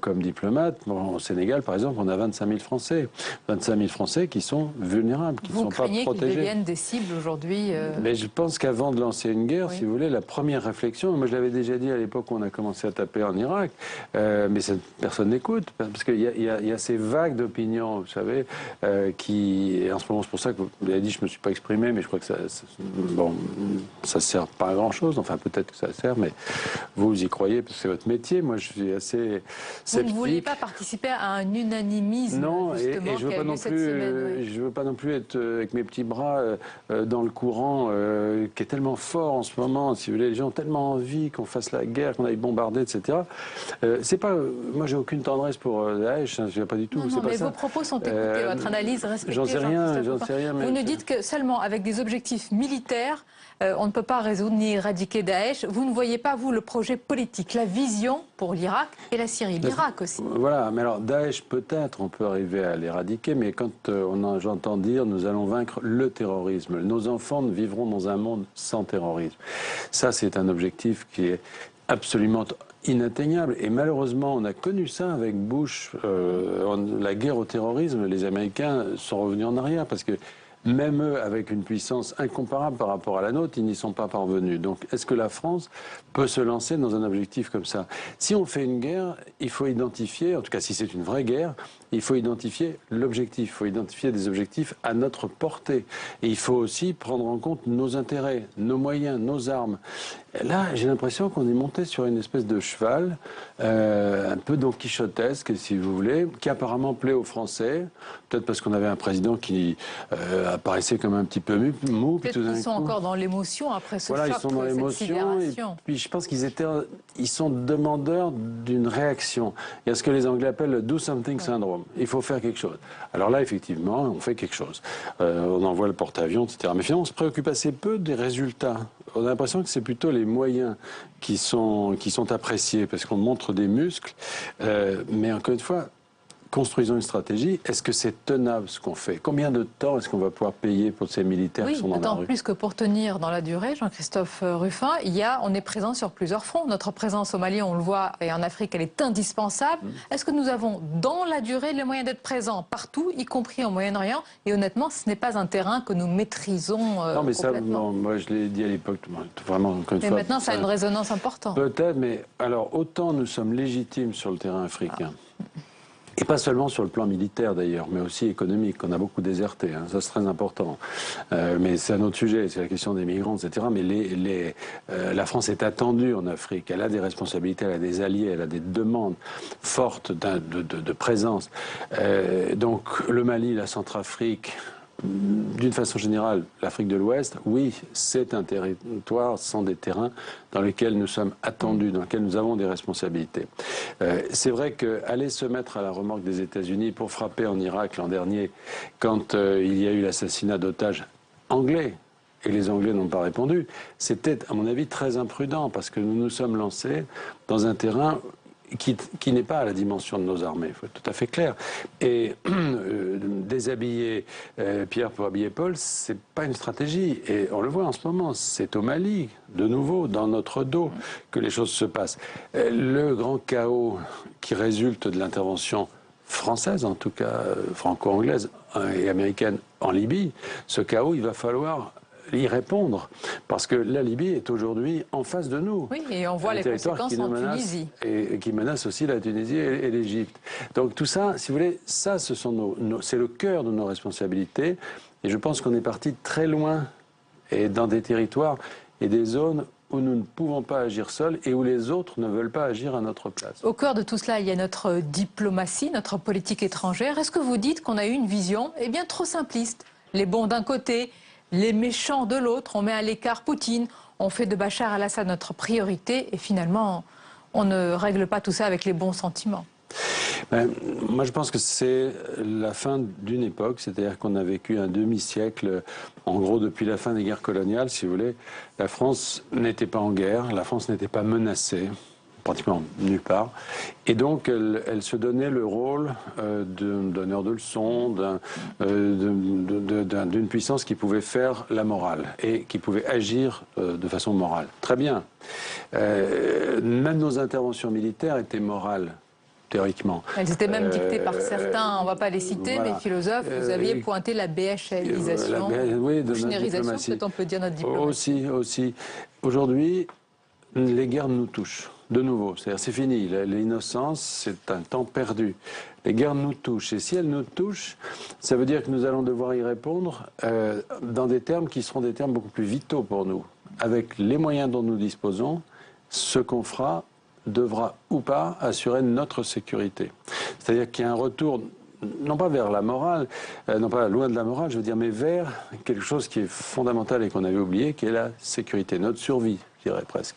comme diplomate. Bon, au Sénégal, par exemple, on a 25 000 Français. 25 000 Français qui sont vulnérables, qui ne sont pas protégés. Vous craignez qu'ils deviennent des cibles aujourd'hui Mais je pense qu'avant de lancer une guerre, si vous voulez, la première réflexion, moi je l'avais déjà dit à l'époque où on a commencé à taper en Irak, mais personne n'écoute, parce qu'il y a ces vagues d'opinion, vous savez, qui, en ce moment, c'est pour ça que vous avez dit, je ne me suis pas exprimé, mais je crois que ça sert pas à grand-chose, enfin peut-être que ça sert, mais vous y croyez, parce que c'est votre métier. Moi, je suis assez sceptique. Vous ne vouliez pas participer à un unanimisme, non, justement, et je veux pas non plus, je veux pas non plus être avec mes petits bras dans le courant qui est tellement fort en ce moment. Si vous voulez, les gens ont tellement envie qu'on fasse la guerre, qu'on aille bombarder, etc. C'est pas, moi, j'ai aucune tendresse pour Daesh. Hein, je pas du tout. Non, mais vos propos sont écoutés, votre analyse respectée. J'en sais rien. Vous nous dites que seulement avec des objectifs militaires, on ne peut pas résoudre ni éradiquer Daesh. Vous ne voyez pas, vous, le projet politique, la vision pour l'Irak et la Syrie, l'Irak aussi. Voilà, mais alors Daesh, peut-être, on peut arriver à l'éradiquer, mais quand j'entends dire nous allons vaincre le terrorisme, nos enfants ne vivront dans un monde sans terrorisme. Ça, c'est un objectif qui est absolument inatteignable. Et malheureusement, on a connu ça avec Bush. La guerre au terrorisme, les Américains sont revenus en arrière parce que même eux, avec une puissance incomparable par rapport à la nôtre, ils n'y sont pas parvenus. Donc, est-ce que la France peut se lancer dans un objectif comme ça? Si on fait une guerre, il faut identifier, en tout cas si c'est une vraie guerre, il faut identifier l'objectif, il faut identifier des objectifs à notre portée. Et il faut aussi prendre en compte nos intérêts, nos moyens, nos armes. Là, j'ai l'impression qu'on est monté sur une espèce de cheval, un peu don quichotesque, si vous voulez, qui apparemment plaît aux Français, peut-être parce qu'on avait un président qui apparaissait comme un petit peu mou. Peut-être qu'ils sont encore dans l'émotion après ce choc, ils sont dans l'émotion. Et puis je pense ils sont demandeurs d'une réaction. Il y a ce que les Anglais appellent le do something syndrome. Il faut faire quelque chose. Alors là, effectivement, on fait quelque chose. On envoie le porte-avions, etc. Mais finalement, on se préoccupe assez peu des résultats. On a l'impression que c'est plutôt les moyens qui sont appréciés, parce qu'on montre des muscles. Mais encore une fois, construisons une stratégie. Est-ce que c'est tenable ce qu'on fait? Combien de temps est-ce qu'on va pouvoir payer pour ces militaires qui sont dans la rue? Plus que pour tenir dans la durée, Jean-Christophe Rufin, on est présent sur plusieurs fronts. Notre présence au Mali, on le voit, et en Afrique, elle est indispensable. Est-ce que nous avons, dans la durée, les moyens d'être présents partout, y compris au Moyen-Orient? Et honnêtement, ce n'est pas un terrain que nous maîtrisons non, mais complètement. Ça, moi, je l'ai dit à l'époque, vraiment, encore une fois. Mais maintenant, ça a une résonance importante. Peut-être, mais alors, autant nous sommes légitimes sur le terrain africain. Et pas seulement sur le plan militaire d'ailleurs, mais aussi économique. On a beaucoup déserté, hein. Ça c'est très important. Mais c'est un autre sujet, c'est la question des migrants, etc. Mais la France est attendue en Afrique. Elle a des responsabilités, elle a des alliés, elle a des demandes fortes de présence. Donc le Mali, la Centrafrique, d'une façon générale, l'Afrique de l'Ouest, oui, c'est un territoire, ce sont des terrains dans lesquels nous sommes attendus, dans lesquels nous avons des responsabilités. C'est vrai qu'aller se mettre à la remorque des États-Unis pour frapper en Irak l'an dernier, quand il y a eu l'assassinat d'otages anglais, et les Anglais n'ont pas répondu, c'était, à mon avis, très imprudent, parce que nous nous sommes lancés dans un terrain qui n'est pas à la dimension de nos armées, il faut être tout à fait clair. Et déshabiller Pierre pour habiller Paul, c'est pas une stratégie. Et on le voit en ce moment, c'est au Mali, de nouveau, dans notre dos, que les choses se passent. Le grand chaos qui résulte de l'intervention française, en tout cas franco-anglaise et américaine en Libye, ce chaos, il va falloir y répondre, parce que la Libye est aujourd'hui en face de nous. Oui, et on voit les conséquences en Tunisie. Et qui menace aussi la Tunisie et l'Égypte. Donc tout ça, si vous voulez, ça, c'est le cœur de nos responsabilités, et je pense qu'on est parti très loin, et dans des territoires et des zones où nous ne pouvons pas agir seuls et où les autres ne veulent pas agir à notre place. Au cœur de tout cela, il y a notre diplomatie, notre politique étrangère. Est-ce que vous dites qu'on a eu une vision bien trop simpliste? Les bons d'un côté, les méchants de l'autre, on met à l'écart Poutine, on fait de Bachar al-Assad notre priorité et finalement, on ne règle pas tout ça avec les bons sentiments. Moi, je pense que c'est la fin d'une époque, c'est-à-dire qu'on a vécu un demi-siècle, en gros, depuis la fin des guerres coloniales, si vous voulez. La France n'était pas en guerre, la France n'était pas menacée, pratiquement nulle part. Et donc, elle se donnait le rôle d'un donneur de leçons, d'une puissance qui pouvait faire la morale et qui pouvait agir de façon morale. Très bien. Même nos interventions militaires étaient morales, théoriquement. Elles étaient même dictées par certains, on ne va pas les citer, voilà. mais philosophes. Vous aviez pointé la BHLisation, oui, de généralisation, peut-être on peut dire notre diplomatie. Aussi. Aujourd'hui, les guerres nous touchent. De nouveau, c'est-à-dire c'est fini. L'innocence, c'est un temps perdu. Les guerres nous touchent. Et si elles nous touchent, ça veut dire que nous allons devoir y répondre dans des termes qui seront des termes beaucoup plus vitaux pour nous. Avec les moyens dont nous disposons, ce qu'on fera devra ou pas assurer notre sécurité. C'est-à-dire qu'il y a un retour, non pas vers la morale, non pas loin de la morale, je veux dire, mais vers quelque chose qui est fondamental et qu'on avait oublié, qui est la sécurité, notre survie, je dirais presque.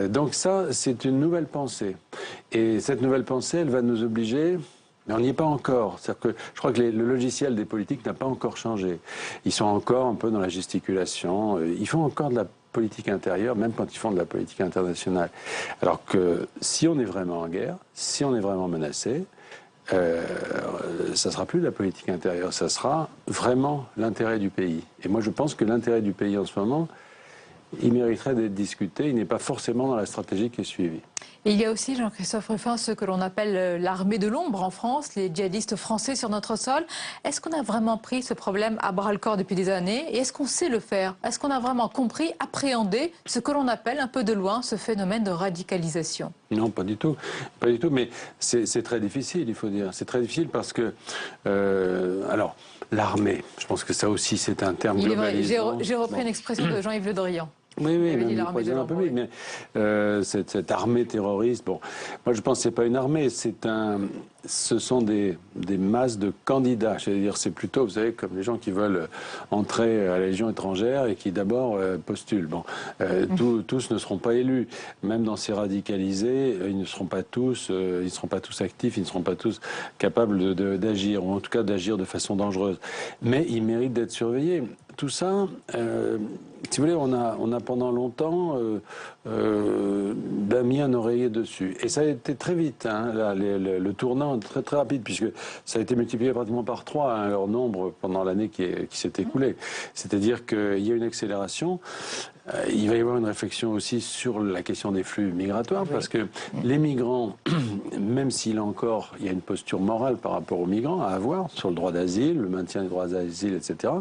Donc ça, c'est une nouvelle pensée. Et cette nouvelle pensée, elle va nous obliger... Mais on n'y est pas encore. C'est-à-dire que je crois que le logiciel des politiques n'a pas encore changé. Ils sont encore un peu dans la gesticulation. Ils font encore de la politique intérieure, même quand ils font de la politique internationale. Alors que si on est vraiment en guerre, si on est vraiment menacé, ça ne sera plus de la politique intérieure, ça sera vraiment l'intérêt du pays. Et moi, je pense que l'intérêt du pays en ce moment, il mériterait d'être discuté. Il n'est pas forcément dans la stratégie qui est suivie. Et il y a aussi, Jean-Christophe Rufin, ce que l'on appelle l'armée de l'ombre en France, les djihadistes français sur notre sol. Est-ce qu'on a vraiment pris ce problème à bras-le-corps depuis des années? Et est-ce qu'on sait le faire? Est-ce qu'on a vraiment compris, appréhendé ce que l'on appelle un peu de loin ce phénomène de radicalisation? Non, pas du tout. Pas du tout, mais c'est très difficile, il faut dire. C'est très difficile parce que... alors, l'armée, je pense que ça aussi, c'est un terme globalisant. J'ai repris une expression de Jean-Yves Le Drian. Oui, même le président de la République, mais cette armée terroriste, bon, moi je pense que ce n'est pas une armée, ce sont des masses de candidats. C'est-à-dire, c'est plutôt, vous savez, comme les gens qui veulent entrer à la Légion étrangère et qui d'abord postulent. Bon, tous ne seront pas élus. Même dans ces radicalisés, ils ne seront pas tous actifs, ils ne seront pas tous capables d'agir, ou en tout cas d'agir de façon dangereuse. Mais ils méritent d'être surveillés. Tout ça, si vous voulez, on a pendant longtemps mis un oreiller dessus. Et ça a été très vite, hein, là, le tournant très très rapide, puisque ça a été multiplié pratiquement par 3, hein, leur nombre pendant l'année qui s'est écoulée. C'est-à-dire qu'il y a une accélération. Il va y avoir une réflexion aussi sur la question des flux migratoires, parce que les migrants, même s'il y a une posture morale par rapport aux migrants à avoir sur le droit d'asile, le maintien des droits d'asile, etc.,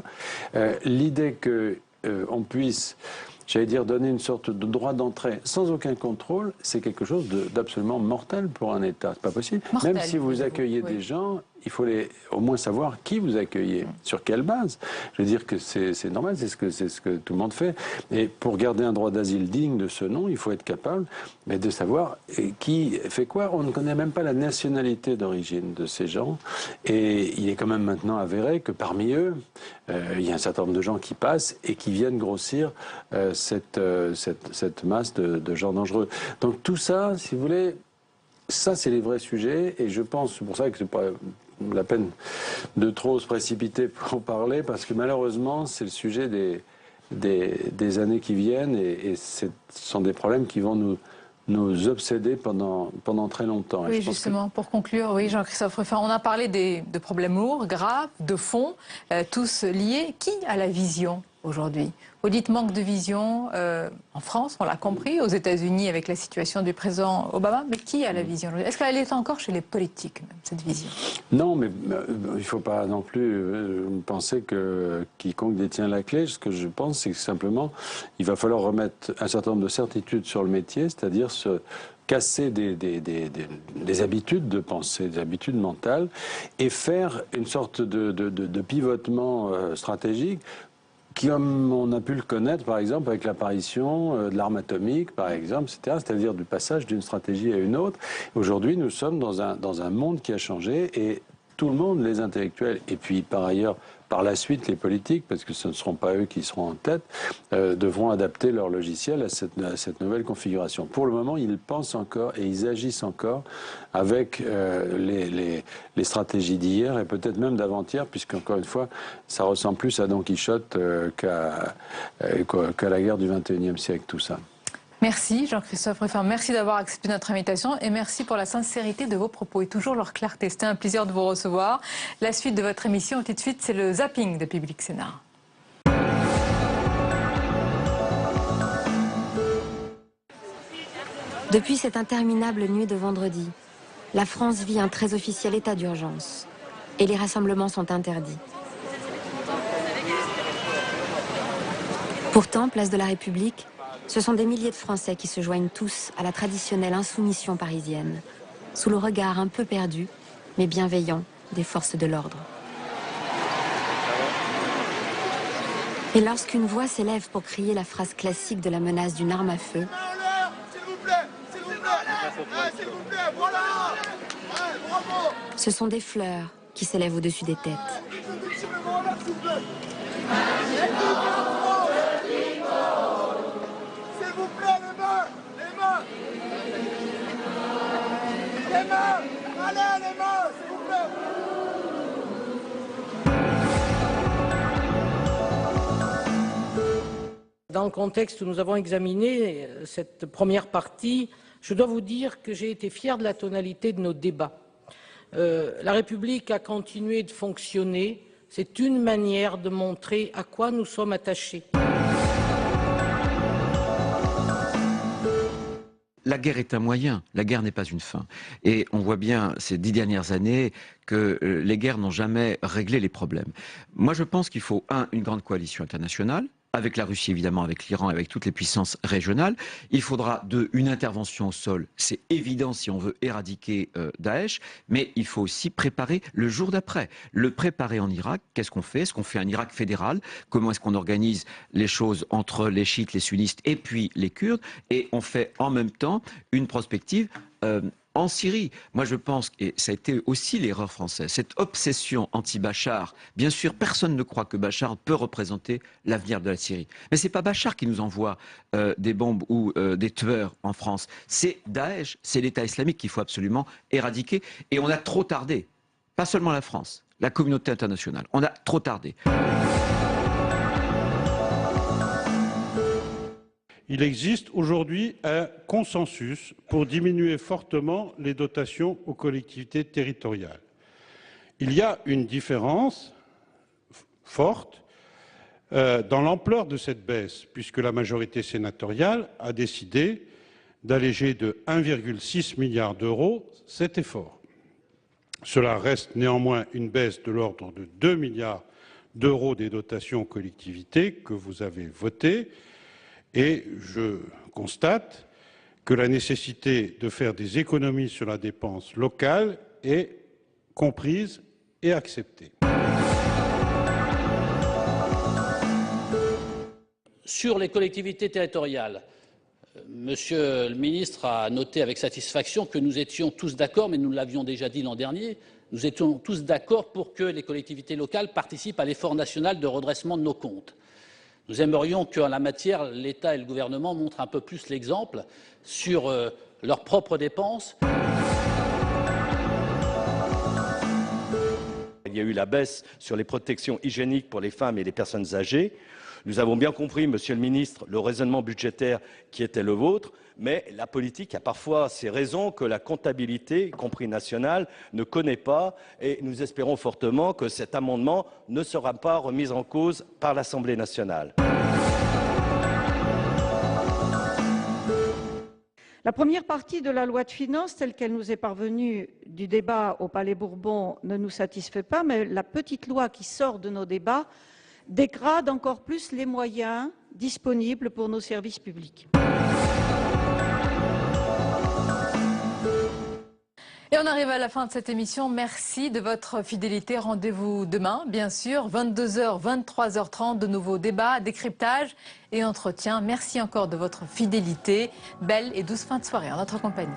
l'idée qu'on puisse, j'allais dire, donner une sorte de droit d'entrée sans aucun contrôle, c'est quelque chose d'absolument mortel pour un État. C'est pas possible. Mortel, même si vous accueillez des gens, il faut au moins savoir qui vous accueillez, sur quelle base. Je veux dire que c'est normal, c'est ce que tout le monde fait. Et pour garder un droit d'asile digne de ce nom, il faut être capable de savoir qui fait quoi. On ne connaît même pas la nationalité d'origine de ces gens. Et il est quand même maintenant avéré que parmi eux, il y a un certain nombre de gens qui passent et qui viennent grossir cette masse de gens dangereux. Donc tout ça, si vous voulez, ça c'est les vrais sujets. Et je pense, c'est pour ça que c'est pas la peine de trop se précipiter pour en parler, parce que malheureusement, c'est le sujet des années qui viennent et ce sont des problèmes qui vont nous obséder pendant très longtemps. Oui, justement, pour conclure, oui, Jean-Christophe Rufin, on a parlé de problèmes lourds, graves, de fond, tous liés. Qui a la vision aujourd'hui? Vous dites manque de vision en France, on l'a compris, aux États-Unis avec la situation du président Obama, mais qui a la vision aujourd'hui? Est-ce qu'elle est encore chez les politiques, même, cette vision? Non, mais il ne faut pas non plus penser que quiconque détient la clé. Ce que je pense, c'est que simplement, il va falloir remettre un certain nombre de certitudes sur le métier, c'est-à-dire se casser des habitudes de pensée, des habitudes mentales, et faire une sorte de pivotement stratégique, comme on a pu le connaître, par exemple, avec l'apparition de l'arme atomique, par exemple, etc., c'est-à-dire du passage d'une stratégie à une autre. Aujourd'hui, nous sommes dans un monde qui a changé et tout le monde, les intellectuels, et puis par ailleurs, par la suite, les politiques, parce que ce ne seront pas eux qui seront en tête, devront adapter leur logiciel à cette nouvelle configuration. Pour le moment, ils pensent encore et ils agissent encore avec les stratégies d'hier et peut-être même d'avant-hier, puisqu'encore une fois, ça ressemble plus à Don Quichotte qu'à la guerre du XXIe siècle, tout ça. Merci Jean-Christophe Rufin, merci d'avoir accepté notre invitation et merci pour la sincérité de vos propos et toujours leur clarté. C'était un plaisir de vous recevoir. La suite de votre émission, tout de suite, c'est le zapping de Public Sénat. Depuis cette interminable nuit de vendredi, la France vit un très officiel état d'urgence et les rassemblements sont interdits. Pourtant, place de la République, ce sont des milliers de Français qui se joignent tous à la traditionnelle insoumission parisienne, sous le regard un peu perdu, mais bienveillant, des forces de l'ordre. Et lorsqu'une voix s'élève pour crier la phrase classique de la menace d'une arme à feu, ce sont des fleurs qui s'élèvent au-dessus des têtes. Allez, les mains, s'il vous plaît. Dans le contexte où nous avons examiné cette première partie, je dois vous dire que j'ai été fier de la tonalité de nos débats. La République a continué de fonctionner. C'est une manière de montrer à quoi nous sommes attachés. La guerre est un moyen, la guerre n'est pas une fin. Et on voit bien ces 10 dernières années que les guerres n'ont jamais réglé les problèmes. Moi je pense qu'il faut, une grande coalition internationale, avec la Russie évidemment, avec l'Iran, avec toutes les puissances régionales. Il faudra, une intervention au sol, c'est évident si on veut éradiquer Daesh, mais il faut aussi préparer le jour d'après. Le préparer en Irak, qu'est-ce qu'on fait? Est-ce qu'on fait un Irak fédéral? Comment est-ce qu'on organise les choses entre les chiites, les sunnistes et puis les Kurdes? Et on fait en même temps une prospective en Syrie. Moi je pense, et ça a été aussi l'erreur française, cette obsession anti-Bachar, bien sûr personne ne croit que Bachar peut représenter l'avenir de la Syrie. Mais c'est pas Bachar qui nous envoie des bombes ou des tueurs en France, c'est Daesh, c'est l'État islamique qu'il faut absolument éradiquer. Et on a trop tardé, pas seulement la France, la communauté internationale, on a trop tardé. Il existe aujourd'hui un consensus pour diminuer fortement les dotations aux collectivités territoriales. Il y a une différence forte dans l'ampleur de cette baisse, puisque la majorité sénatoriale a décidé d'alléger de 1,6 milliard d'euros cet effort. Cela reste néanmoins une baisse de l'ordre de 2 milliards d'euros des dotations aux collectivités que vous avez votées. Et je constate que la nécessité de faire des économies sur la dépense locale est comprise et acceptée. Sur les collectivités territoriales, Monsieur le ministre a noté avec satisfaction que nous étions tous d'accord, mais nous l'avions déjà dit l'an dernier, nous étions tous d'accord pour que les collectivités locales participent à l'effort national de redressement de nos comptes. Nous aimerions qu'en la matière, l'État et le gouvernement montrent un peu plus l'exemple sur leurs propres dépenses. Il y a eu la baisse sur les protections hygiéniques pour les femmes et les personnes âgées. Nous avons bien compris, Monsieur le Ministre, le raisonnement budgétaire qui était le vôtre, mais la politique a parfois ses raisons que la comptabilité, y compris nationale, ne connaît pas, et nous espérons fortement que cet amendement ne sera pas remis en cause par l'Assemblée nationale. La première partie de la loi de finances, telle qu'elle nous est parvenue du débat au Palais Bourbon, ne nous satisfait pas, mais la petite loi qui sort de nos débats dégrade encore plus les moyens disponibles pour nos services publics. Et on arrive à la fin de cette émission. Merci de votre fidélité. Rendez-vous demain, bien sûr, 22h, 23h30, de nouveaux débats, décryptages et entretiens. Merci encore de votre fidélité. Belle et douce fin de soirée en notre compagnie.